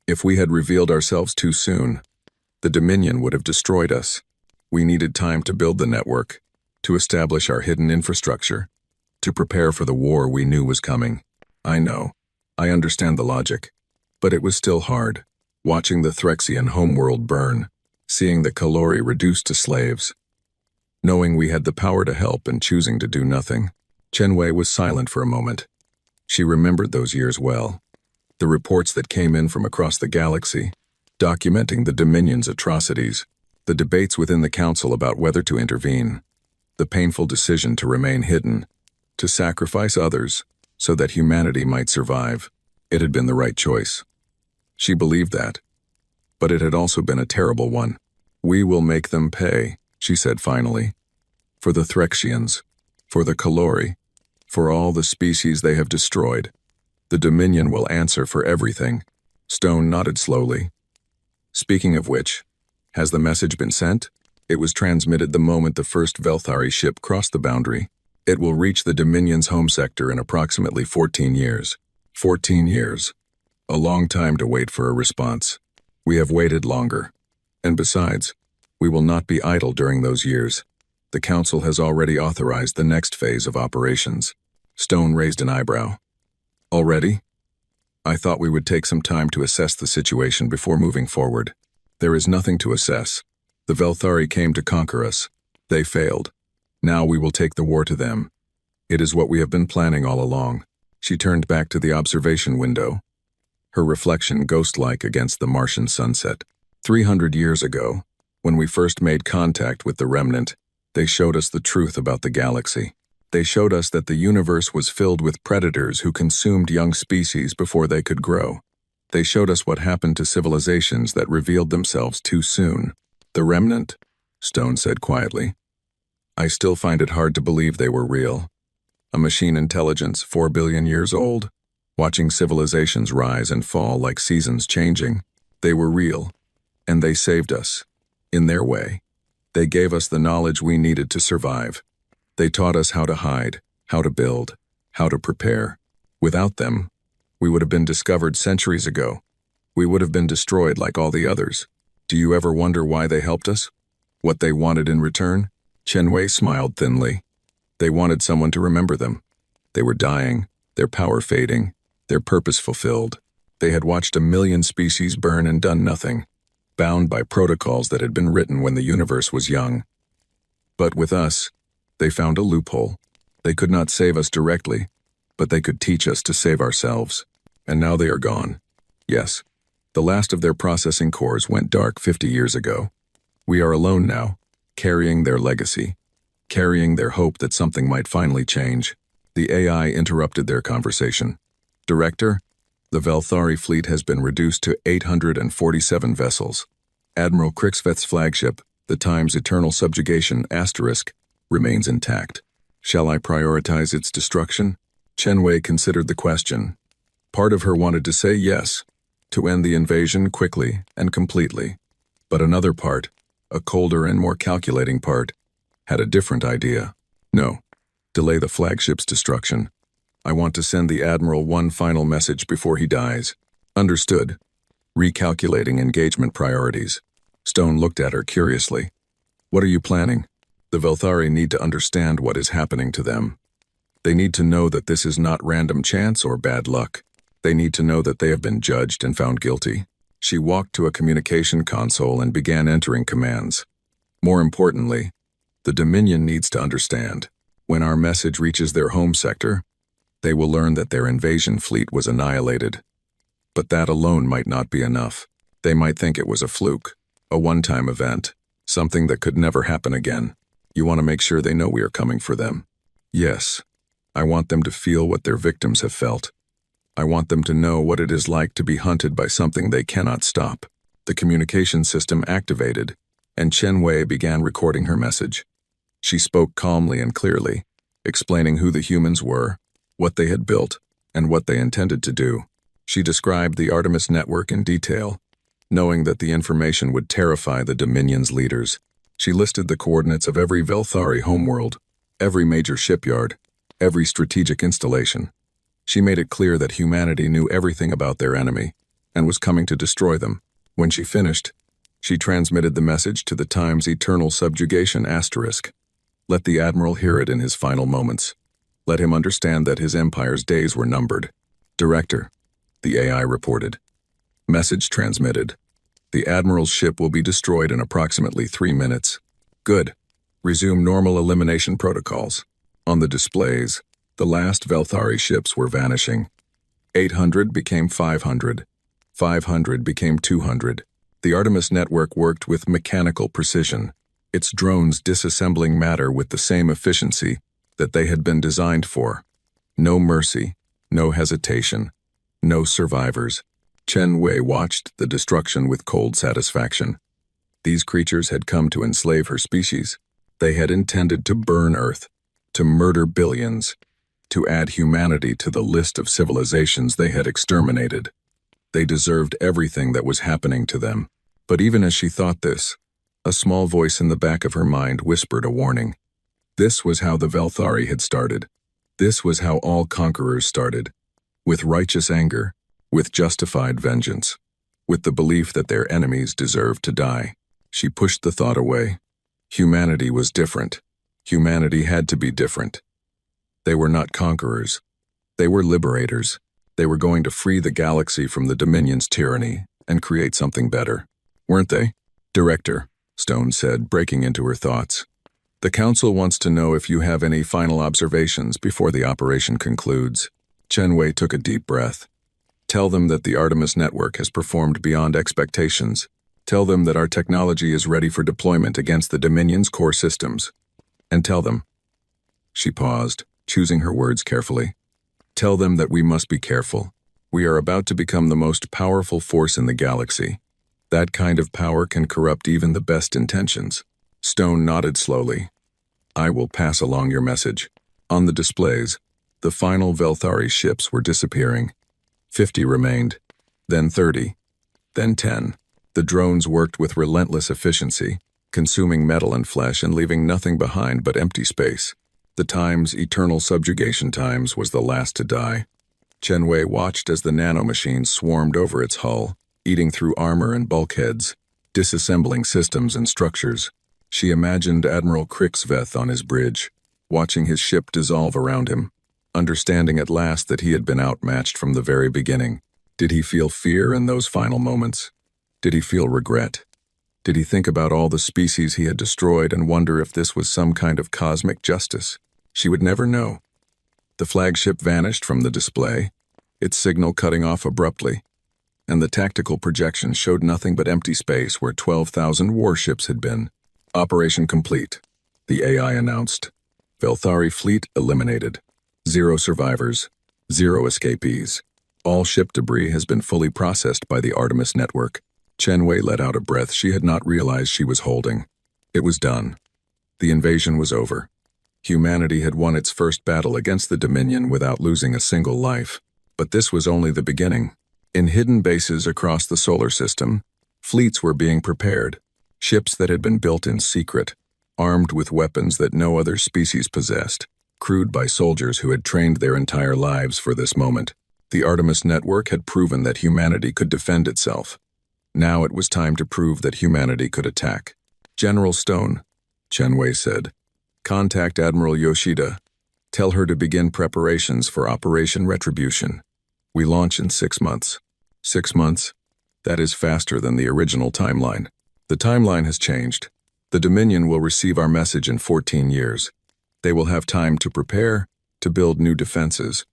If we had revealed ourselves too soon, the Dominion would have destroyed us. We needed time to build the network, to establish our hidden infrastructure, to prepare for the war we knew was coming. I know. I understand the logic. But it was still hard, watching the Threxian homeworld burn, seeing the Kalori reduced to slaves. Knowing we had the power to help and choosing to do nothing, Chen Wei was silent for a moment. She remembered those years well. The reports that came in from across the galaxy, documenting the Dominion's atrocities, the debates within the Council about whether to intervene, the painful decision to remain hidden, to sacrifice others so that humanity might survive. It had been the right choice. She believed that. But it had also been a terrible one. "We will make them pay," she said finally. "For the Threxians, for the Kalori, for all the species they have destroyed. The Dominion will answer for everything." Stone nodded slowly. "Speaking of which, has the message been sent?" It was transmitted the moment the first Velthari ship crossed the boundary. It will reach the Dominion's home sector in approximately 14 years. 14 years. A long time to wait for a response. We have waited longer. And besides, we will not be idle during those years. The Council has already authorized the next phase of operations. Stone raised an eyebrow. "Already? I thought we would take some time to assess the situation before moving forward. There is nothing to assess. The Velthari came to conquer us. They failed. Now we will take the war to them. It is what we have been planning all along." She turned back to the observation window, her reflection ghost-like against the Martian sunset. 300 years ago, when we first made contact with the Remnant, they showed us the truth about the galaxy. They showed us that the universe was filled with predators who consumed young species before they could grow. They showed us what happened to civilizations that revealed themselves too soon. "The Remnant?" Stone said quietly. "I still find it hard to believe they were real. A machine intelligence 4 billion years old, watching civilizations rise and fall like seasons changing. They were real, and they saved us. In their way. They gave us the knowledge we needed to survive. They taught us how to hide, how to build, how to prepare. Without them, we would have been discovered centuries ago. We would have been destroyed like all the others. Do you ever wonder why they helped us? What they wanted in return? Chen Wei smiled thinly. They wanted someone to remember them. They were dying, their power fading, their purpose fulfilled. They had watched 1,000,000 species burn and done nothing, bound by protocols that had been written when the universe was young. But with us, they found a loophole. They could not save us directly, but they could teach us to save ourselves. And now they are gone. Yes, the last of their processing cores went dark 50 years ago. We are alone now, carrying their legacy, carrying their hope that something might finally change. The AI interrupted their conversation. Director, the Velthari fleet has been reduced to 847 vessels. Admiral Krixvet's flagship, the Time's Eternal Subjugation **, remains intact. Shall I prioritize its destruction? Chen Wei considered the question. Part of her wanted to say yes, to end the invasion quickly and completely. But another part, a colder and more calculating part, had a different idea. No, delay the flagship's destruction. I want to send the Admiral one final message before he dies. Understood. Recalculating engagement priorities. Stone looked at her curiously. What are you planning? The Velthari need to understand what is happening to them. They need to know that this is not random chance or bad luck. They need to know that they have been judged and found guilty. She walked to a communication console and began entering commands. More importantly, the Dominion needs to understand. When our message reaches their home sector, they will learn that their invasion fleet was annihilated. But that alone might not be enough. They might think it was a fluke, a one-time event, something that could never happen again. You want to make sure they know we are coming for them. Yes, I want them to feel what their victims have felt. I want them to know what it is like to be hunted by something they cannot stop. The communication system activated, and Chen Wei began recording her message. She spoke calmly and clearly, explaining who the humans were, what they had built, and what they intended to do. She described the Artemis network in detail, knowing that the information would terrify the Dominion's leaders. She listed the coordinates of every Velthari homeworld, every major shipyard, every strategic installation. She made it clear that humanity knew everything about their enemy and was coming to destroy them. When she finished, she transmitted the message to the Time's Eternal Subjugation *. Let the Admiral hear it in his final moments. Let him understand that his empire's days were numbered. Director, the AI reported. Message transmitted. The Admiral's ship will be destroyed in approximately 3 minutes. Good. Resume normal elimination protocols. On the displays, the last Velthari ships were vanishing. 800 became 500. 500 became 200. The Artemis network worked with mechanical precision, its drones disassembling matter with the same efficiency that they had been designed for. No mercy, no hesitation, no survivors. Chen Wei watched the destruction with cold satisfaction. These creatures had come to enslave her species. They had intended to burn Earth, to murder billions, to add humanity to the list of civilizations they had exterminated. They deserved everything that was happening to them. But even as she thought this, a small voice in the back of her mind whispered a warning. This was how the Velthari had started. This was how all conquerors started. With righteous anger, with justified vengeance, with the belief that their enemies deserved to die. She pushed the thought away. Humanity was different. Humanity had to be different. They were not conquerors. They were liberators. They were going to free the galaxy from the Dominion's tyranny and create something better. Weren't they? Director, Stone said, breaking into her thoughts. The Council wants to know if you have any final observations before the operation concludes. Chen Wei took a deep breath. Tell them that the Artemis network has performed beyond expectations. Tell them that our technology is ready for deployment against the Dominion's core systems. And tell them. She paused, choosing her words carefully. Tell them that we must be careful. We are about to become the most powerful force in the galaxy. That kind of power can corrupt even the best intentions. Stone nodded slowly. I will pass along your message. On the displays, the final Velthari ships were disappearing. 50 remained, then 30, then 10. The drones worked with relentless efficiency, consuming metal and flesh and leaving nothing behind but empty space. The Time's Eternal Subjugation Times was the last to die. Chen Wei watched as the nanomachines swarmed over its hull, eating through armor and bulkheads, disassembling systems and structures. She imagined Admiral Krixveth on his bridge, watching his ship dissolve around him, understanding at last that he had been outmatched from the very beginning. Did he feel fear in those final moments? Did he feel regret? Did he think about all the species he had destroyed and wonder if this was some kind of cosmic justice? She would never know. The flagship vanished from the display, its signal cutting off abruptly, and the tactical projection showed nothing but empty space where 12,000 warships had been. Operation complete, the AI announced. Velthari fleet eliminated. 0 survivors, 0 escapees. All ship debris has been fully processed by the Artemis network. Chen Wei let out a breath she had not realized she was holding. It was done. The invasion was over. Humanity had won its first battle against the Dominion without losing a single life. But this was only the beginning. In hidden bases across the solar system, fleets were being prepared. Ships that had been built in secret, armed with weapons that no other species possessed, crewed by soldiers who had trained their entire lives for this moment. The Artemis network had proven that humanity could defend itself. Now it was time to prove that humanity could attack. General Stone, Chen Wei said, contact Admiral Yoshida. Tell her to begin preparations for Operation Retribution. We launch in 6 months. 6 months? That is faster than the original timeline. The timeline has changed. The Dominion will receive our message in 14 years. They will have time to prepare, to build new defenses.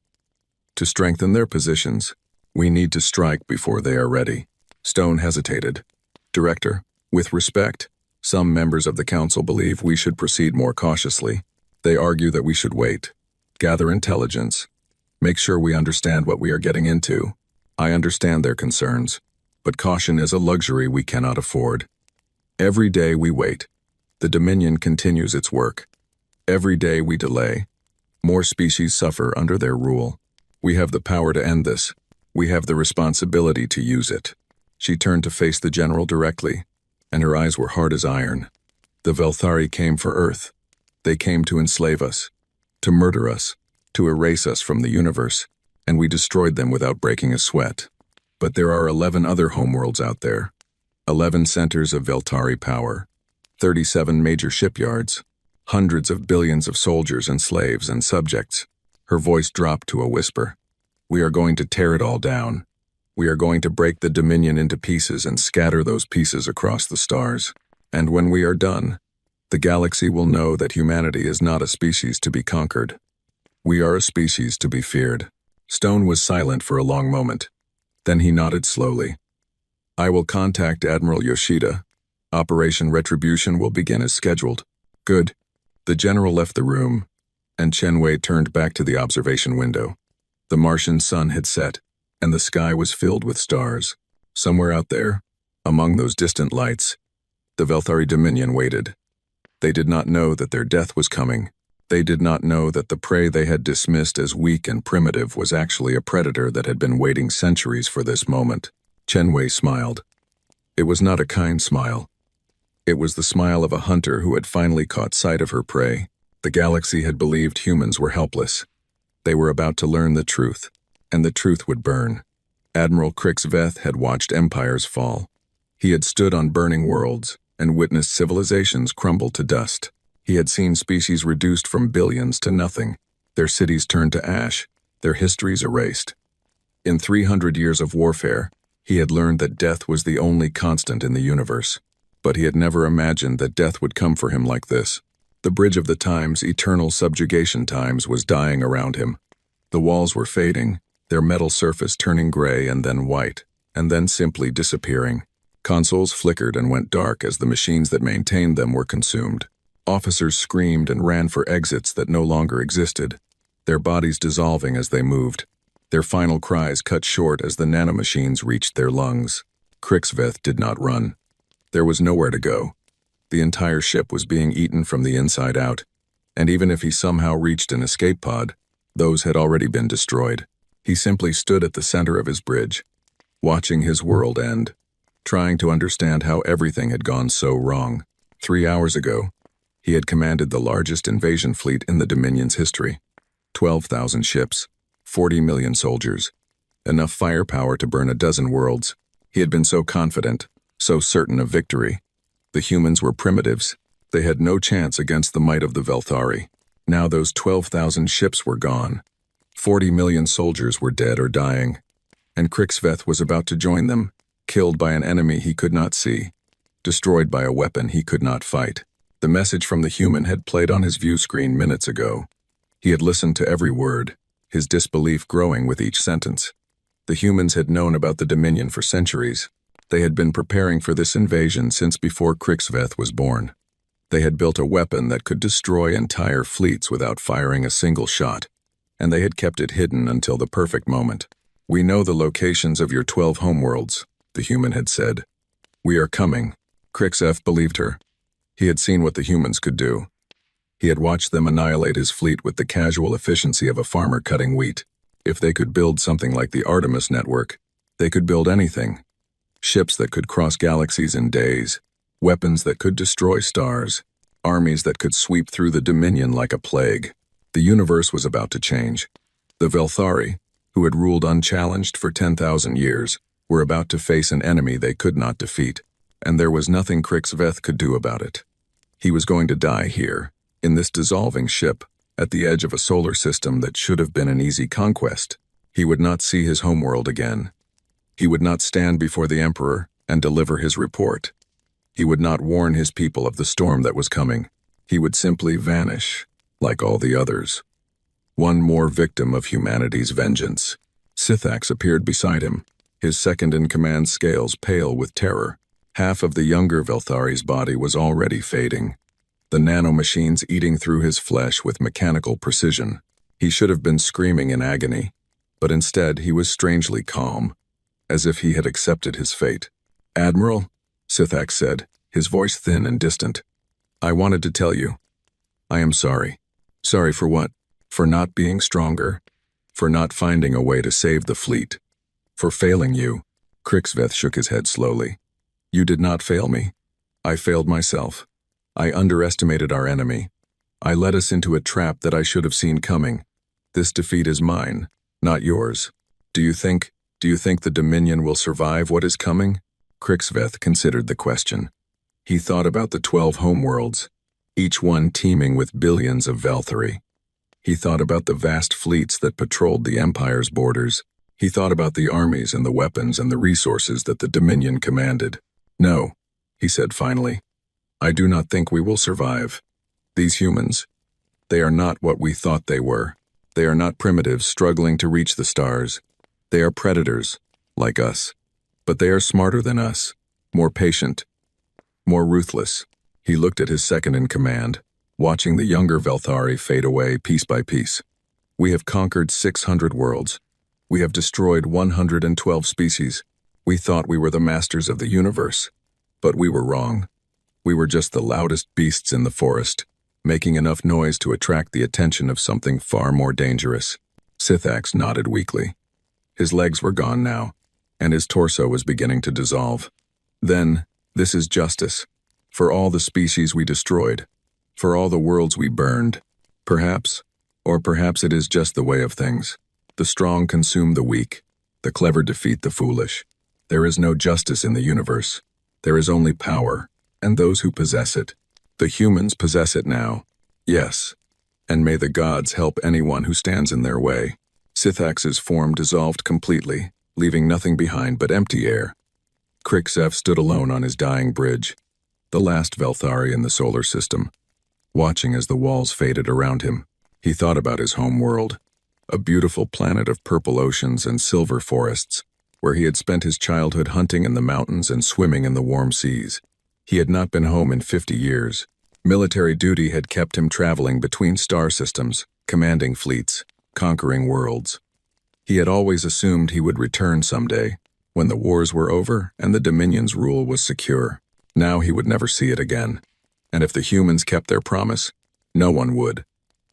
To strengthen their positions, we need to strike before they are ready. Stone hesitated. Director, with respect, some members of the Council believe we should proceed more cautiously. They argue that we should wait, gather intelligence, make sure we understand what we are getting into. I understand their concerns, but caution is a luxury we cannot afford. Every day we wait, the Dominion continues its work. Every day we delay, more species suffer under their rule. We have the power to end this. We have the responsibility to use it. She turned to face the general directly, and her eyes were hard as iron. The Velthari came for Earth. They came to enslave us, to murder us, to erase us from the universe, and we destroyed them without breaking a sweat. But there are 11 other homeworlds out there, 11 centers of Veltari power, 37 major shipyards, hundreds of billions of soldiers and slaves and subjects. Her voice dropped to a whisper. We are going to tear it all down. We are going to break the Dominion into pieces and scatter those pieces across the stars. And when we are done, the galaxy will know that humanity is not a species to be conquered. We are a species to be feared. Stone was silent for a long moment. Then he nodded slowly. I will contact Admiral Yoshida. Operation Retribution will begin as scheduled. Good. The general left the room, and Chen Wei turned back to the observation window. The Martian sun had set, and the sky was filled with stars. Somewhere out there, among those distant lights, the Velthari Dominion waited. They did not know that their death was coming. They did not know that the prey they had dismissed as weak and primitive was actually a predator that had been waiting centuries for this moment. Chen Wei smiled. It was not a kind smile. It was the smile of a hunter who had finally caught sight of her prey. The galaxy had believed humans were helpless. They were about to learn the truth, and the truth would burn. Admiral Krixveth had watched empires fall. He had stood on burning worlds and witnessed civilizations crumble to dust. He had seen species reduced from billions to nothing, their cities turned to ash, their histories erased. In 300 years of warfare, he had learned that death was the only constant in the universe. But he had never imagined that death would come for him like this. The bridge of the times, eternal subjugation times, was dying around him. The walls were fading, their metal surface turning gray and then white, and then simply disappearing. Consoles flickered and went dark as the machines that maintained them were consumed. Officers screamed and ran for exits that no longer existed, their bodies dissolving as they moved. Their final cries cut short as the nanomachines reached their lungs. Krixveth did not run. There was nowhere to go. The entire ship was being eaten from the inside out, and even if he somehow reached an escape pod, those had already been destroyed. He simply stood at the center of his bridge, watching his world end, trying to understand how everything had gone so wrong. 3 hours ago, he had commanded the largest invasion fleet in the Dominion's history. 12,000 ships, 40 million soldiers, enough firepower to burn a dozen worlds. He had been so confident, so certain of victory. The humans were primitives. They had no chance against the might of the Velthari. Now those 12,000 ships were gone. 40 million soldiers were dead or dying. And Krixveth was about to join them, killed by an enemy he could not see, destroyed by a weapon he could not fight. The message from the human had played on his view screen minutes ago. He had listened to every word, his disbelief growing with each sentence. The humans had known about the Dominion for centuries. They had been preparing for this invasion since before Krixveth was born. They had built a weapon that could destroy entire fleets without firing a single shot, and they had kept it hidden until the perfect moment. "We know the locations of your 12 homeworlds," the human had said. "We are coming." Krixveth believed her. He had seen what the humans could do. He had watched them annihilate his fleet with the casual efficiency of a farmer cutting wheat. If they could build something like the Artemis network, they could build anything. Ships that could cross galaxies in days, weapons that could destroy stars, armies that could sweep through the Dominion like a plague. The universe was about to change. The Velthari, who had ruled unchallenged for 10,000 years, were about to face an enemy they could not defeat, and there was nothing Krixveth could do about it. He was going to die here, in this dissolving ship, at the edge of a solar system that should have been an easy conquest. He would not see his homeworld again. He would not stand before the Emperor and deliver his report. He would not warn his people of the storm that was coming. He would simply vanish, like all the others. One more victim of humanity's vengeance. Sithax appeared beside him, his second-in-command scales pale with terror. Half of the younger Velthari's body was already fading, the nanomachines eating through his flesh with mechanical precision. He should have been screaming in agony, but instead he was strangely calm, as if he had accepted his fate. "Admiral," Sithax said, his voice thin and distant, "I wanted to tell you. I am sorry." "Sorry for what?" "For not being stronger. For not finding a way to save the fleet. For failing you." Krixveth shook his head slowly. "You did not fail me. I failed myself. I underestimated our enemy. I led us into a trap that I should have seen coming. This defeat is mine, not yours. Do you think the Dominion will survive what is coming?" Krixveth considered the question. He thought about the 12 homeworlds, each one teeming with billions of Velthari. He thought about the vast fleets that patrolled the Empire's borders. He thought about the armies and the weapons and the resources that the Dominion commanded. "No," he said finally. "I do not think we will survive. These humans, they are not what we thought they were. They are not primitives struggling to reach the stars. They are predators, like us. But they are smarter than us, more patient, more ruthless." He looked at his second-in-command, watching the younger Velthari fade away piece by piece. "We have conquered 600 worlds. We have destroyed 112 species. We thought we were the masters of the universe. But we were wrong. We were just the loudest beasts in the forest, making enough noise to attract the attention of something far more dangerous." Sithax nodded weakly. His legs were gone now, and his torso was beginning to dissolve. "Then, this is justice. For all the species we destroyed. For all the worlds we burned. Perhaps, or perhaps it is just the way of things. The strong consume the weak. The clever defeat the foolish. There is no justice in the universe. There is only power, and those who possess it. The humans possess it now. Yes. And may the gods help anyone who stands in their way." Sithax's form dissolved completely, leaving nothing behind but empty air. Krixveth stood alone on his dying bridge, the last Velthari in the solar system, watching as the walls faded around him. He thought about his home world, a beautiful planet of purple oceans and silver forests, where he had spent his childhood hunting in the mountains and swimming in the warm seas. He had not been home in 50 years. Military duty had kept him traveling between star systems, commanding fleets, conquering worlds. He had always assumed he would return someday, when the wars were over and the Dominion's rule was secure. Now he would never see it again. And if the humans kept their promise, no one would.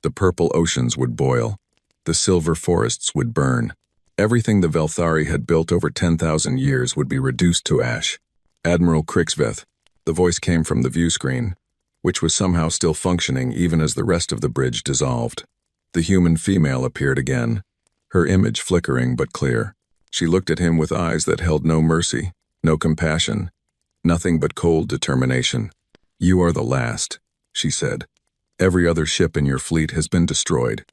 The purple oceans would boil. The silver forests would burn. Everything the Velthari had built over 10,000 years would be reduced to ash. "Admiral Krixveth," the voice came from the view screen, which was somehow still functioning even as the rest of the bridge dissolved. The human female appeared again, her image flickering but clear. She looked at him with eyes that held no mercy, no compassion, nothing but cold determination. "You are the last," she said. "Every other ship in your fleet has been destroyed.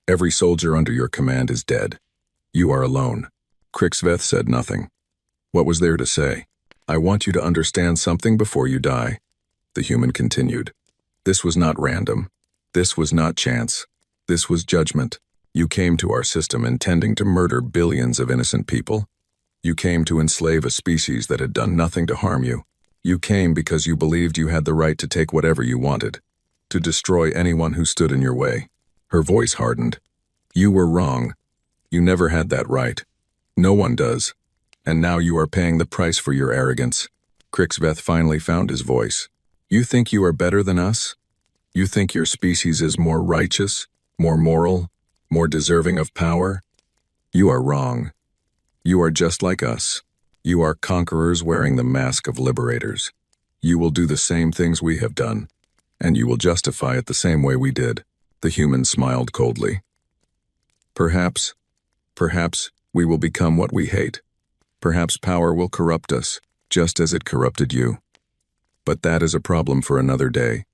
Every soldier under your command is dead. You are alone." Krixveth said nothing. What was there to say? "I want you to understand something before you die," the human continued. "This was not random. This was not chance. This was judgment. You came to our system intending to murder billions of innocent people. You came to enslave a species that had done nothing to harm you. You came because you believed you had the right to take whatever you wanted, to destroy anyone who stood in your way." Her voice hardened. "You were wrong. You never had that right. No one does. And now you are paying the price for your arrogance." Krixveth finally found his voice. "You think you are better than us? You think your species is more righteous, more moral, more deserving of power? You are wrong. You are just like us. You are conquerors wearing the mask of liberators. You will do the same things we have done, and you will justify it the same way we did." The human smiled coldly. Perhaps we will become what we hate. Perhaps power will corrupt us, just as it corrupted you. But that is a problem for another day.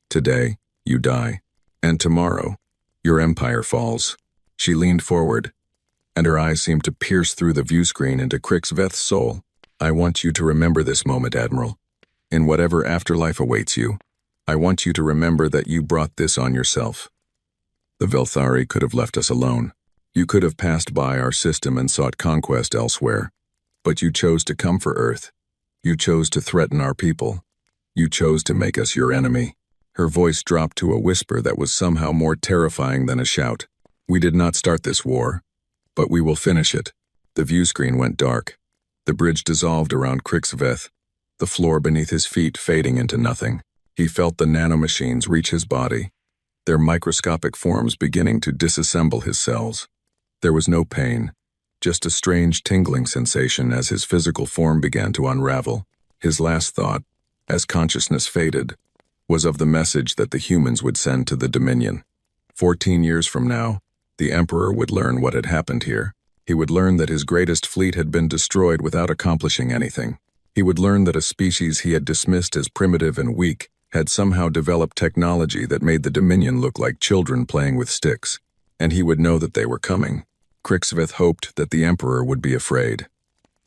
Today, you die, and tomorrow, your empire falls." She leaned forward, and her eyes seemed to pierce through the view screen into Krixveth's soul. "I want you to remember this moment, Admiral. In whatever afterlife awaits you, I want you to remember that you brought this on yourself. The Velthari could have left us alone. You could have passed by our system and sought conquest elsewhere. But you chose to come for Earth. You chose to threaten our people. You chose to make us your enemy." Her voice dropped to a whisper that was somehow more terrifying than a shout. "We did not start this war, but we will finish it." The view screen went dark. The bridge dissolved around Krixveth, the floor beneath his feet fading into nothing. He felt the nanomachines reach his body, their microscopic forms beginning to disassemble his cells. There was no pain, just a strange tingling sensation as his physical form began to unravel. His last thought, as consciousness faded, was of the message that the humans would send to the Dominion. 14 years from now, the Emperor would learn what had happened here. He would learn that his greatest fleet had been destroyed without accomplishing anything. He would learn that a species he had dismissed as primitive and weak had somehow developed technology that made the Dominion look like children playing with sticks. And he would know that they were coming. Krixveth hoped that the Emperor would be afraid.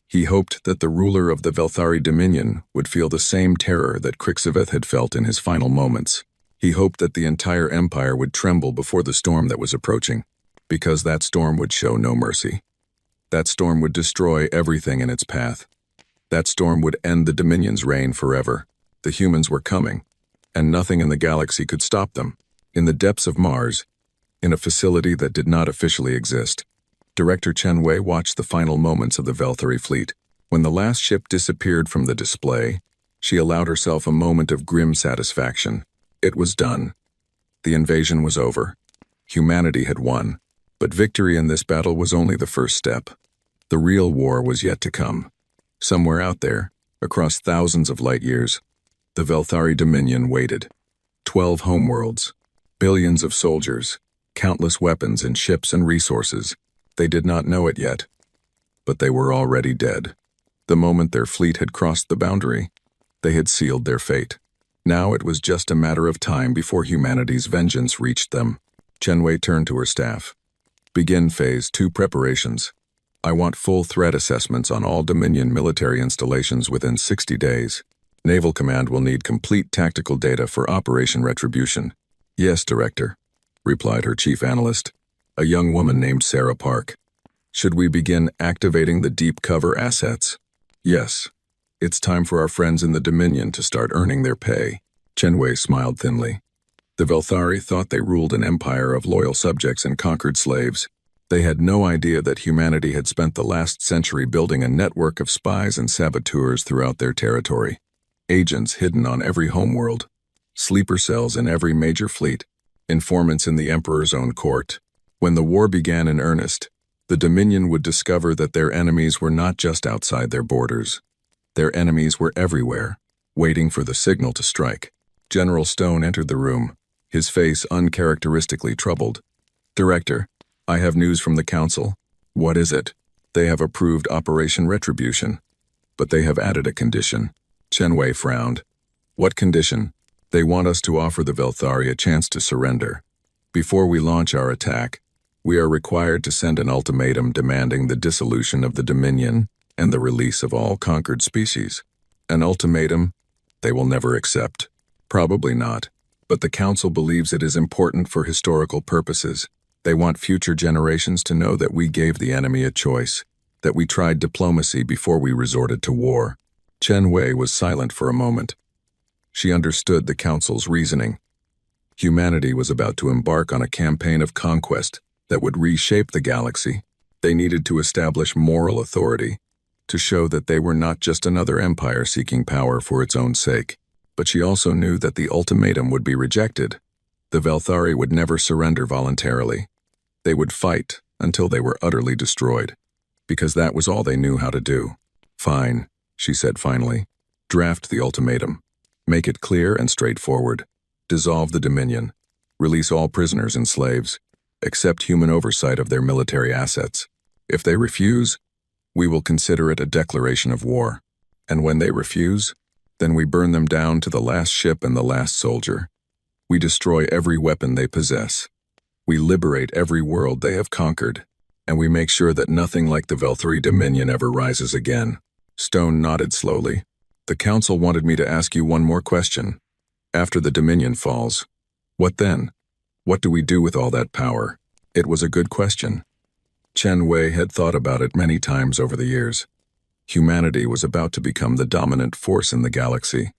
He hoped that the ruler of the Velthari Dominion would feel the same terror that Krixveth had felt in his final moments. He hoped that the entire empire would tremble before the storm that was approaching, because that storm would show no mercy. That storm would destroy everything in its path. That storm would end the Dominion's reign forever. The humans were coming, and nothing in the galaxy could stop them. In the depths of Mars, in a facility that did not officially exist, Director Chen Wei watched the final moments of the Velthari fleet. When the last ship disappeared from the display, she allowed herself a moment of grim satisfaction. It was done. The invasion was over. Humanity had won. But victory in this battle was only the first step. The real war was yet to come. Somewhere out there, across thousands of light years, the Velthari Dominion waited. 12 homeworlds, billions of soldiers, countless weapons and ships and resources. They did not know it yet, but they were already dead. The moment their fleet had crossed the boundary, they had sealed their fate. Now it was just a matter of time before humanity's vengeance reached them. Chen Wei turned to her staff. "Begin Phase 2 preparations. I want full threat assessments on all Dominion military installations within 60 days. Naval Command will need complete tactical data for Operation Retribution." "Yes, Director," replied her chief analyst, a young woman named Sarah Park. "Should we begin activating the deep cover assets?" "Yes. It's time for our friends in the Dominion to start earning their pay." Chen Wei smiled thinly. The Velthari thought they ruled an empire of loyal subjects and conquered slaves. They had no idea that humanity had spent the last century building a network of spies and saboteurs throughout their territory. Agents hidden on every homeworld, sleeper cells in every major fleet, informants in the Emperor's own court. When the war began in earnest, the Dominion would discover that their enemies were not just outside their borders. Their enemies were everywhere, waiting for the signal to strike. General Stone entered the room, his face uncharacteristically troubled. "Director, I have news from the Council." "What is it?" "They have approved Operation Retribution, but they have added a condition." Chen Wei frowned. "What condition?" They want us to offer the Velthari a chance to surrender. Before we launch our attack, we are required to send an ultimatum demanding the dissolution of the Dominion and the release of all conquered species. An ultimatum they will never accept. Probably not, but the Council believes it is important for historical purposes. They want future generations to know that we gave the enemy a choice, that we tried diplomacy before we resorted to war. Chen Wei was silent for a moment. She understood the Council's reasoning. Humanity was about to embark on a campaign of conquest that would reshape the galaxy. They needed to establish moral authority, to show that they were not just another empire seeking power for its own sake. But she also knew that the ultimatum would be rejected. The Velthari would never surrender voluntarily. They would fight until they were utterly destroyed, because that was all they knew how to do. Fine, she said finally. Draft the ultimatum. Make it clear and straightforward. Dissolve the Dominion. Release all prisoners and slaves. Accept human oversight of their military assets. If they refuse, we will consider it a declaration of war. And when they refuse, then we burn them down to the last ship and the last soldier. We destroy every weapon they possess. We liberate every world they have conquered. And we make sure that nothing like the Velthari Dominion ever rises again. Stone nodded slowly. The Council wanted me to ask you one more question. After the Dominion falls, what then? What do we do with all that power? It was a good question. Chen Wei had thought about it many times over the years. Humanity was about to become the dominant force in the galaxy.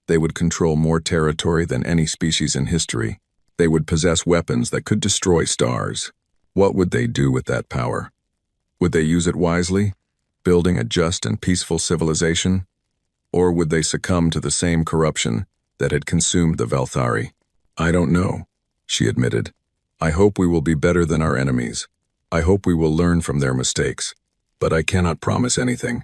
They would control more territory than any species in history. They would possess weapons that could destroy stars. What would they do with that power? Would they use it wisely, building a just and peaceful civilization? Or would they succumb to the same corruption that had consumed the Velthari? I don't know, she admitted. I hope we will be better than our enemies. I hope we will learn from their mistakes. But I cannot promise anything.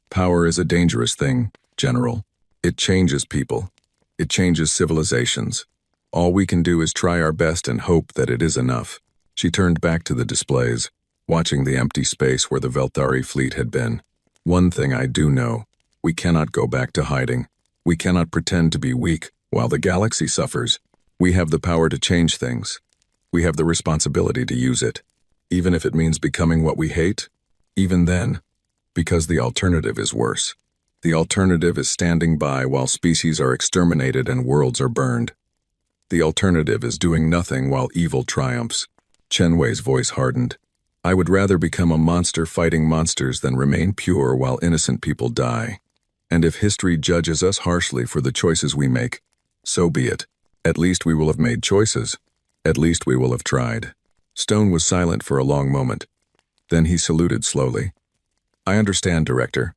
Power is a dangerous thing, General. It changes people. It changes civilizations. All we can do is try our best and hope that it is enough. She turned back to the displays, watching the empty space where the Velthari fleet had been. One thing I do know. We cannot go back to hiding. We cannot pretend to be weak while the galaxy suffers. We have the power to change things. We have the responsibility to use it. Even if it means becoming what we hate, even then, because the alternative is worse. The alternative is standing by while species are exterminated and worlds are burned. The alternative is doing nothing while evil triumphs. Chen Wei's voice hardened. I would rather become a monster fighting monsters than remain pure while innocent people die. And if history judges us harshly for the choices we make, so be it. At least we will have made choices. At least we will have tried. Stone was silent for a long moment. Then he saluted slowly. I understand, Director.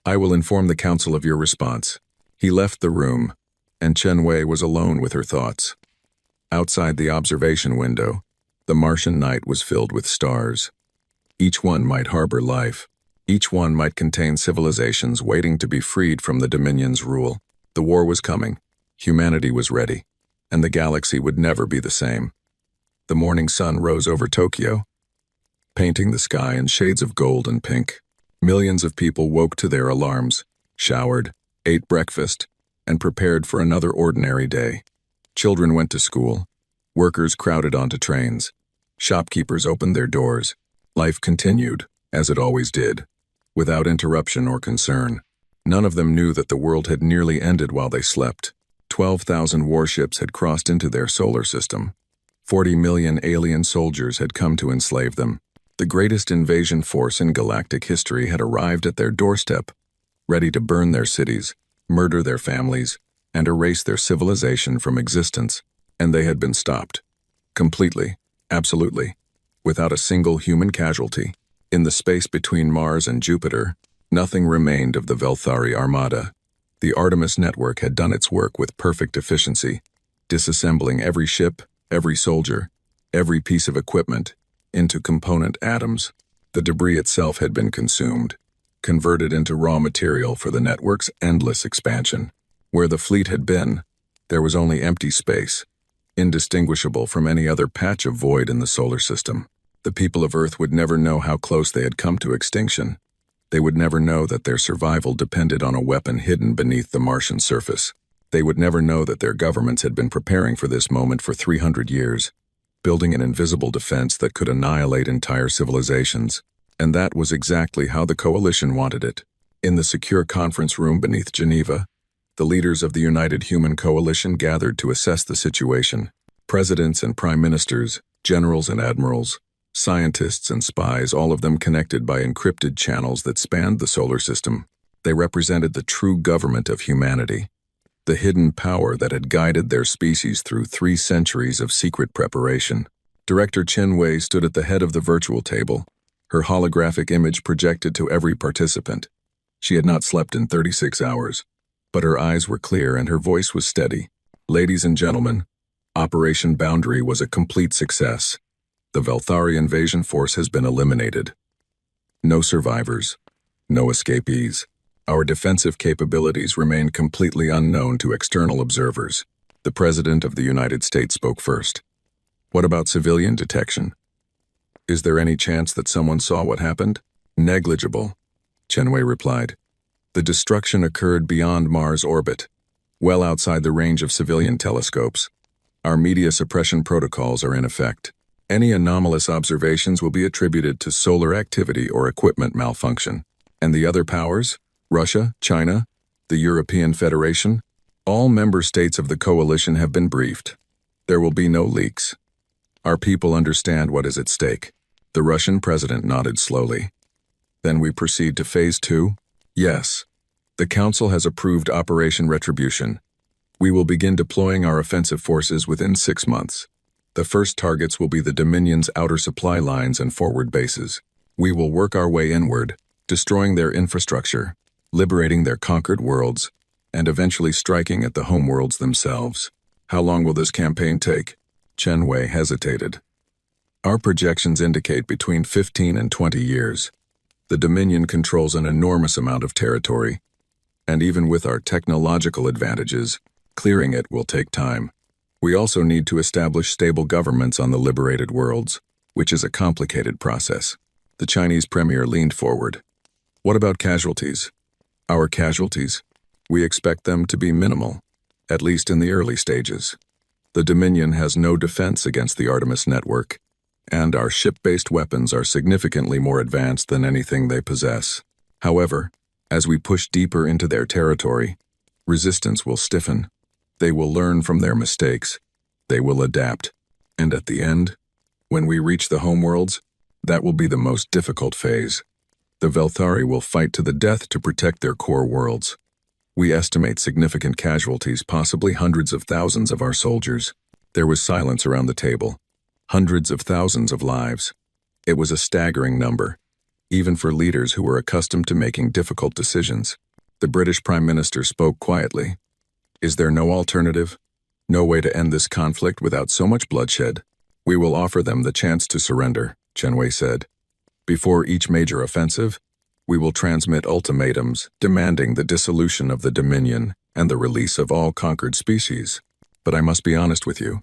I will inform the Council of your response. He left the room, and Chen Wei was alone with her thoughts. Outside the observation window, the Martian night was filled with stars. Each one might harbor life. Each one might contain civilizations waiting to be freed from the Dominion's rule. The war was coming. Humanity was ready. And the galaxy would never be the same. The morning sun rose over Tokyo, painting the sky in shades of gold and pink. Millions of people woke to their alarms, showered, ate breakfast, and prepared for another ordinary day. Children went to school. Workers crowded onto trains. Shopkeepers opened their doors. Life continued, as it always did, without interruption or concern. None of them knew that the world had nearly ended while they slept. 12,000 warships had crossed into their solar system. 40 million alien soldiers had come to enslave them. The greatest invasion force in galactic history had arrived at their doorstep, ready to burn their cities, murder their families, and erase their civilization from existence. And they had been stopped. Completely, absolutely, without a single human casualty. In the space between Mars and Jupiter, nothing remained of the Velthari Armada. The Artemis network had done its work with perfect efficiency, disassembling every ship, every soldier, every piece of equipment into component atoms. The debris itself had been consumed, converted into raw material for the network's endless expansion. Where the fleet had been, there was only empty space, indistinguishable from any other patch of void in the solar system. The people of Earth would never know how close they had come to extinction. They would never know that their survival depended on a weapon hidden beneath the Martian surface. They would never know that their governments had been preparing for this moment for 300 years, building an invisible defense that could annihilate entire civilizations. And that was exactly how the coalition wanted it. In the secure conference room beneath Geneva, the leaders of the United Human Coalition gathered to assess the situation. Presidents and prime ministers, generals and admirals, scientists and spies, all of them connected by encrypted channels that spanned the solar system. They represented the true government of humanity, the hidden power that had guided their species through 3 centuries of secret preparation. Director Chen Wei stood at the head of the virtual table, her holographic image projected to every participant. She had not slept in 36 hours, but her eyes were clear and her voice was steady. Ladies and gentlemen, Operation Boundary was a complete success. The Velthari invasion force has been eliminated. No survivors, no escapees. Our defensive capabilities remain completely unknown to external observers. The President of the United States spoke first. What about civilian detection? Is there any chance that someone saw what happened? Negligible, Chen Wei replied. The destruction occurred beyond Mars' orbit, well outside the range of civilian telescopes. Our media suppression protocols are in effect. Any anomalous observations will be attributed to solar activity or equipment malfunction. And the other powers? Russia, China, the European Federation? All member states of the coalition have been briefed. There will be no leaks. Our people understand what is at stake. The Russian president nodded slowly. Then we proceed to Phase 2? Yes. The Council has approved Operation Retribution. We will begin deploying our offensive forces within 6 months. The first targets will be the Dominion's outer supply lines and forward bases. We will work our way inward, destroying their infrastructure, liberating their conquered worlds, and eventually striking at the homeworlds themselves. How long will this campaign take? Chen Wei hesitated. Our projections indicate between 15 and 20 years. The Dominion controls an enormous amount of territory, and even with our technological advantages, clearing it will take time. We also need to establish stable governments on the liberated worlds, which is a complicated process. The Chinese premier leaned forward. What about casualties? Our casualties? We expect them to be minimal, at least in the early stages. The Dominion has no defense against the Artemis network, and our ship-based weapons are significantly more advanced than anything they possess. However, as we push deeper into their territory, resistance will stiffen. They will learn from their mistakes. They will adapt. And at the end, when we reach the homeworlds, that will be the most difficult phase. The Velthari will fight to the death to protect their core worlds. We estimate significant casualties, possibly hundreds of thousands of our soldiers. There was silence around the table. Hundreds of thousands of lives. It was a staggering number, even for leaders who were accustomed to making difficult decisions. The British Prime Minister spoke quietly. Is there no alternative? No way to end this conflict without so much bloodshed? We will offer them the chance to surrender, Chen Wei said. Before each major offensive, we will transmit ultimatums demanding the dissolution of the Dominion and the release of all conquered species. But I must be honest with you.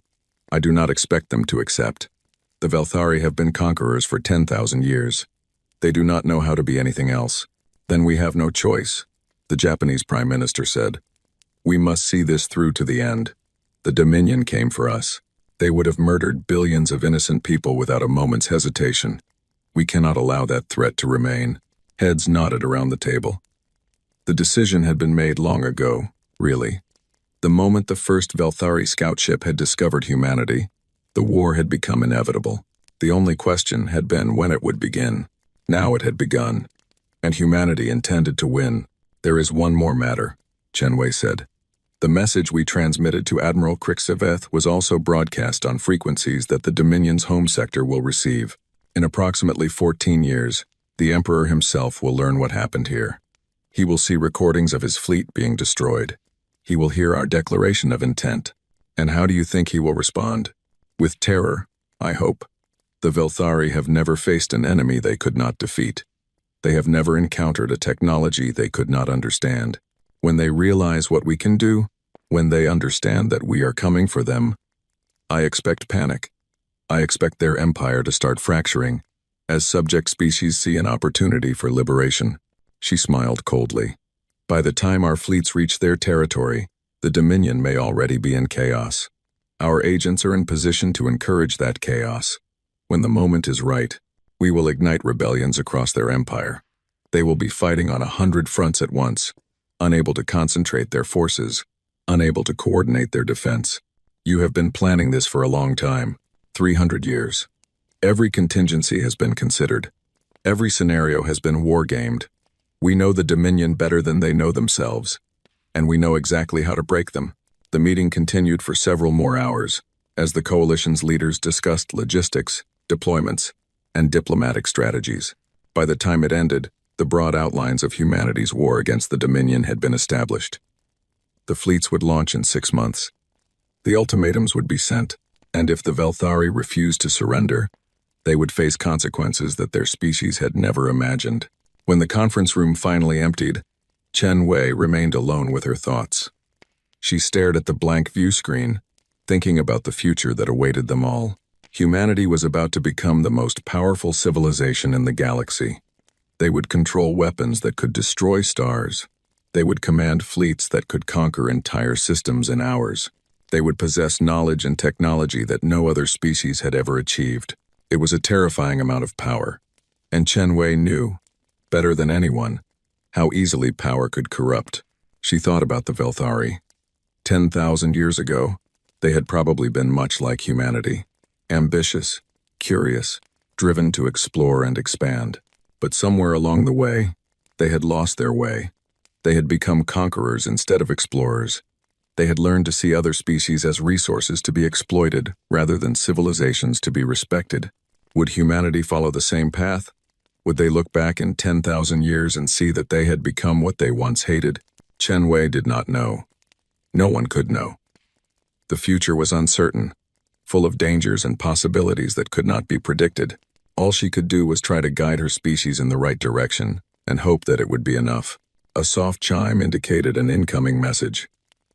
I do not expect them to accept. The Velthari have been conquerors for 10,000 years. They do not know how to be anything else. Then we have no choice, the Japanese Prime Minister said. We must see this through to the end. The Dominion came for us. They would have murdered billions of innocent people without a moment's hesitation. We cannot allow that threat to remain. Heads nodded around the table. The decision had been made long ago, really. The moment the first Velthari scout ship had discovered humanity, the war had become inevitable. The only question had been when it would begin. Now it had begun, and humanity intended to win. There is one more matter, Chen Wei said. The message we transmitted to Admiral Krixaveth was also broadcast on frequencies that the Dominion's home sector will receive. In approximately 14 years, the Emperor himself will learn what happened here. He will see recordings of his fleet being destroyed. He will hear our declaration of intent. And how do you think he will respond? With terror, I hope. The Velthari have never faced an enemy they could not defeat. They have never encountered a technology they could not understand. When they realize what we can do, when they understand that we are coming for them, I expect panic. I expect their empire to start fracturing, as subject species see an opportunity for liberation. She smiled coldly. By the time our fleets reach their territory, the The Dominion may already be in chaos. Our agents are in position to encourage that chaos. When the moment is right, we will ignite rebellions across their empire. They will be fighting on 100 fronts at once, unable to concentrate their forces, unable to coordinate their defense. You have been planning this for a long time, 300 years. Every contingency has been considered. Every scenario has been wargamed. We know the Dominion better than they know themselves, and we know exactly how to break them. The meeting continued for several more hours, as the coalition's leaders discussed logistics, deployments, and diplomatic strategies. By the time it ended, the broad outlines of humanity's war against the Dominion had been established. The fleets would launch in 6 months. The ultimatums would be sent, and if the Velthari refused to surrender, they would face consequences that their species had never imagined. When the conference room finally emptied, Chen Wei remained alone with her thoughts. She stared at the blank view screen, thinking about the future that awaited them all. Humanity was about to become the most powerful civilization in the galaxy. They would control weapons that could destroy stars. They would command fleets that could conquer entire systems in hours. They would possess knowledge and technology that no other species had ever achieved. It was a terrifying amount of power, and Chen Wei knew, better than anyone, how easily power could corrupt. She thought about the Velthari. 10,000 years ago, they had probably been much like humanity, ambitious, curious, driven to explore and expand. But somewhere along the way, they had lost their way. They had become conquerors instead of explorers. They had learned to see other species as resources to be exploited rather than civilizations to be respected. Would humanity follow the same path? Would they look back in 10,000 years and see that they had become what they once hated? Chen Wei did not know. No one could know. The future was uncertain, full of dangers and possibilities that could not be predicted. All she could do was try to guide her species in the right direction and hope that it would be enough. A soft chime indicated an incoming message.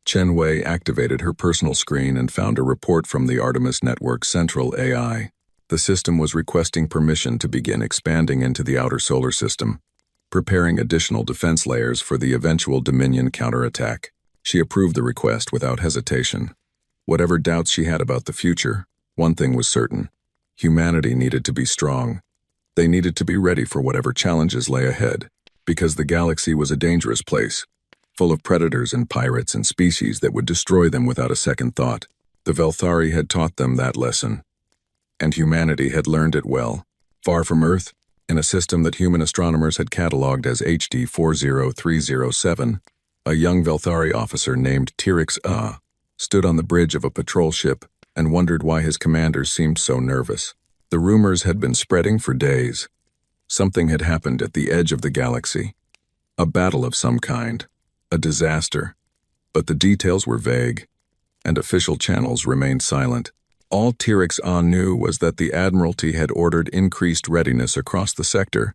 Chen Wei activated her personal screen and found a report from the Artemis Network Central AI. The system was requesting permission to begin expanding into the outer solar system, preparing additional defense layers for the eventual Dominion counterattack. She approved the request without hesitation. Whatever doubts she had about the future, one thing was certain. Humanity needed to be strong. They needed to be ready for whatever challenges lay ahead, because the galaxy was a dangerous place, full of predators and pirates and species that would destroy them without a second thought. The Velthari had taught them that lesson, and humanity had learned it well. Far from Earth, in a system that human astronomers had catalogued as HD 40307, a young Velthari officer named Tirix stood on the bridge of a patrol ship and wondered why his commanders seemed so nervous. The rumors had been spreading for days. Something had happened at the edge of the galaxy. A battle of some kind. A disaster. But the details were vague, and official channels remained silent. All Tirix knew was that the Admiralty had ordered increased readiness across the sector,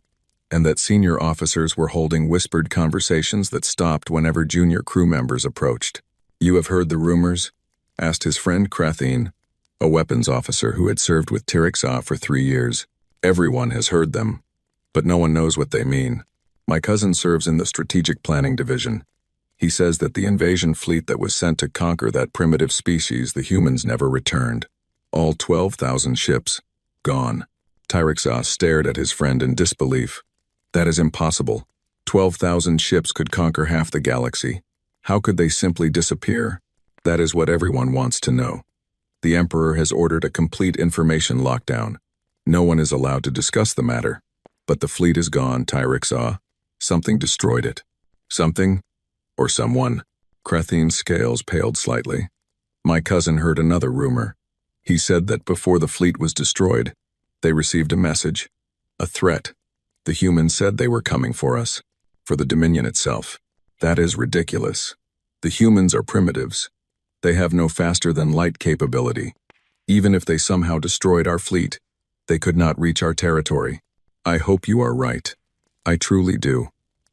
and that senior officers were holding whispered conversations that stopped whenever junior crew members approached. "You have heard the rumors?" asked his friend Krathine, a weapons officer who had served with Tirix for 3 years. "Everyone has heard them, but no one knows what they mean. My cousin serves in the Strategic Planning Division. He says that the invasion fleet that was sent to conquer that primitive species the humans never returned. All 12,000 ships, gone." Tirix stared at his friend in disbelief. "That is impossible. 12,000 ships could conquer half the galaxy. How could they simply disappear? That is what everyone wants to know. The Emperor has ordered a complete information lockdown. No one is allowed to discuss the matter. But the fleet is gone, Tirix. Something destroyed it. Something, or someone." Krathine's scales paled slightly. "My cousin heard another rumor. He said that before the fleet was destroyed, they received a message, a threat. The humans said they were coming for us, for the Dominion itself. That is ridiculous. The humans are primitives. They have no faster-than-light capability. Even if they somehow destroyed our fleet, they could not reach our territory. I hope you are right. I truly do.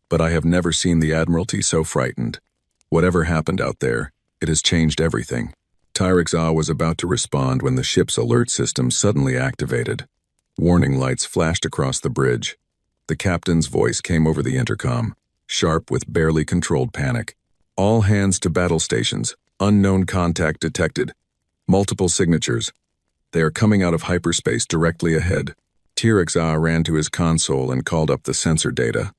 But I have never seen the Admiralty so frightened. Whatever happened out there, it has changed everything." Tirix was about to respond when the ship's alert system suddenly activated. Warning lights flashed across the bridge. The captain's voice came over the intercom, sharp with barely controlled panic. All hands to battle stations. Unknown contact detected. Multiple signatures. They are coming out of hyperspace directly ahead. Tirixa ran to his console and called up the sensor data.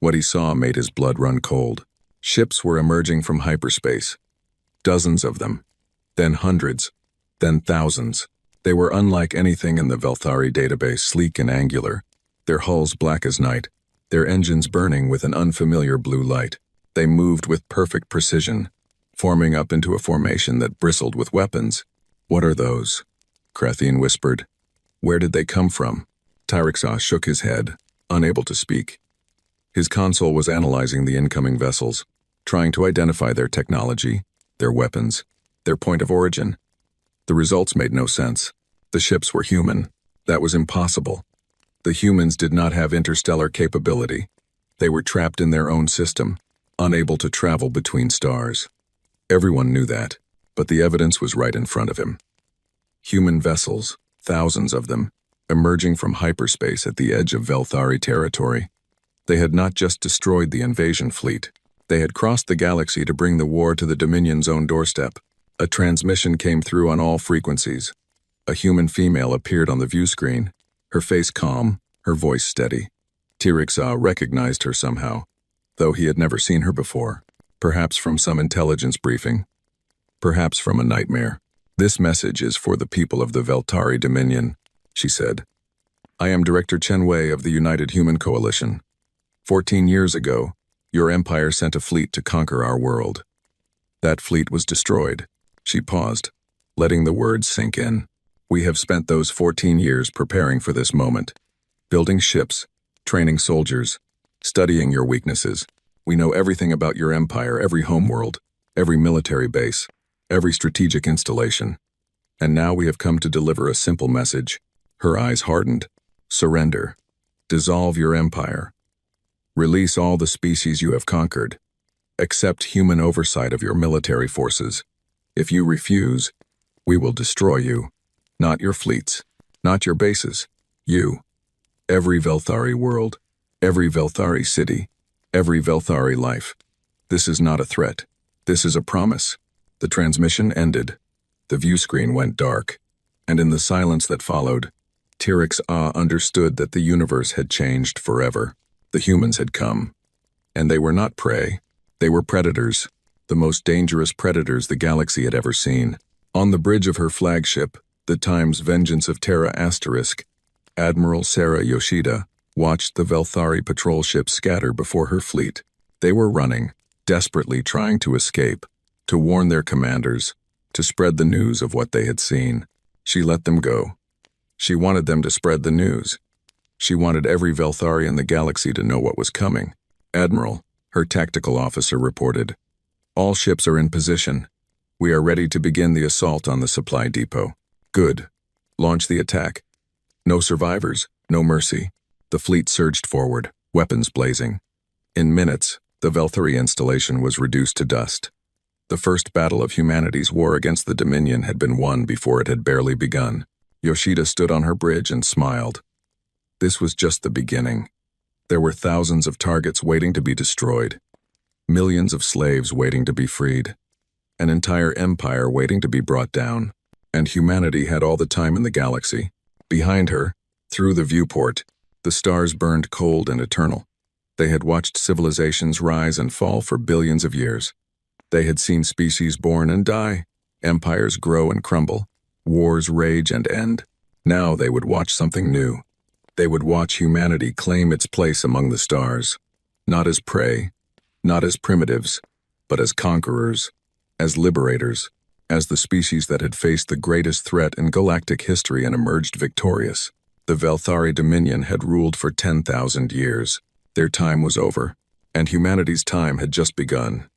What he saw made his blood run cold. Ships were emerging from hyperspace. Dozens of them. Then hundreds. Then thousands. They were unlike anything in the Velthari database, sleek and angular. Their hulls black as night. Their engines burning with an unfamiliar blue light. They moved with perfect precision, forming up into a formation that bristled with weapons. "What are those?" Krathine whispered. "Where did they come from?" Tirixa shook his head, unable to speak. His console was analyzing the incoming vessels, trying to identify their technology, their weapons, their point of origin. The results made no sense. The ships were human. That was impossible. The humans did not have interstellar capability. They were trapped in their own system, unable to travel between stars. Everyone knew that, but the evidence was right in front of him. Human vessels, thousands of them, emerging from hyperspace at the edge of Velthari territory. They had not just destroyed the invasion fleet. They had crossed the galaxy to bring the war to the Dominion's own doorstep. A transmission came through on all frequencies. A human female appeared on the view screen, her face calm, her voice steady. Tirixa recognized her somehow, though he had never seen her before. Perhaps from some intelligence briefing. Perhaps from a nightmare. "This message is for the people of the Velthari Dominion," she said. "I am Director Chen Wei of the United Human Coalition. 14 years ago, your empire sent a fleet to conquer our world. That fleet was destroyed." She paused, letting the words sink in. "We have spent those 14 years preparing for this moment. Building ships, training soldiers, studying your weaknesses. We know everything about your empire, every homeworld, every military base, every strategic installation. And now we have come to deliver a simple message." Her eyes hardened. "Surrender. Dissolve your empire. Release all the species you have conquered. Accept human oversight of your military forces. If you refuse, we will destroy you. Not your fleets, not your bases. You. Every Velthari world, every Velthari city, every Velthari life. This is not a threat. This is a promise." The transmission ended. The view screen went dark. And in the silence that followed, Tirixa understood that the universe had changed forever. The humans had come. And they were not prey. They were predators. The most dangerous predators the galaxy had ever seen. On the bridge of her flagship, the Times Vengeance of Terra Asterisk, Admiral Sarah Yoshida watched the Velthari patrol ships scatter before her fleet. They were running, desperately trying to escape, to warn their commanders, to spread the news of what they had seen. She let them go. She wanted them to spread the news. She wanted every Velthari in the galaxy to know what was coming. "Admiral," her tactical officer reported, "all ships are in position. We are ready to begin the assault on the supply depot." "Good. Launch the attack. No survivors, no mercy." The fleet surged forward, weapons blazing. In minutes, the Velthari installation was reduced to dust. The first battle of humanity's war against the Dominion had been won before it had barely begun. Yoshida stood on her bridge and smiled. This was just the beginning. There were thousands of targets waiting to be destroyed. Millions of slaves waiting to be freed. An entire empire waiting to be brought down. And humanity had all the time in the galaxy. Behind her, through the viewport, the stars burned cold and eternal. They had watched civilizations rise and fall for billions of years. They had seen species born and die, empires grow and crumble, wars rage and end. Now they would watch something new. They would watch humanity claim its place among the stars, not as prey, not as primitives, but as conquerors, as liberators, as the species that had faced the greatest threat in galactic history and emerged victorious. The Velthari Dominion had ruled for 10,000 years. Their time was over, and humanity's time had just begun.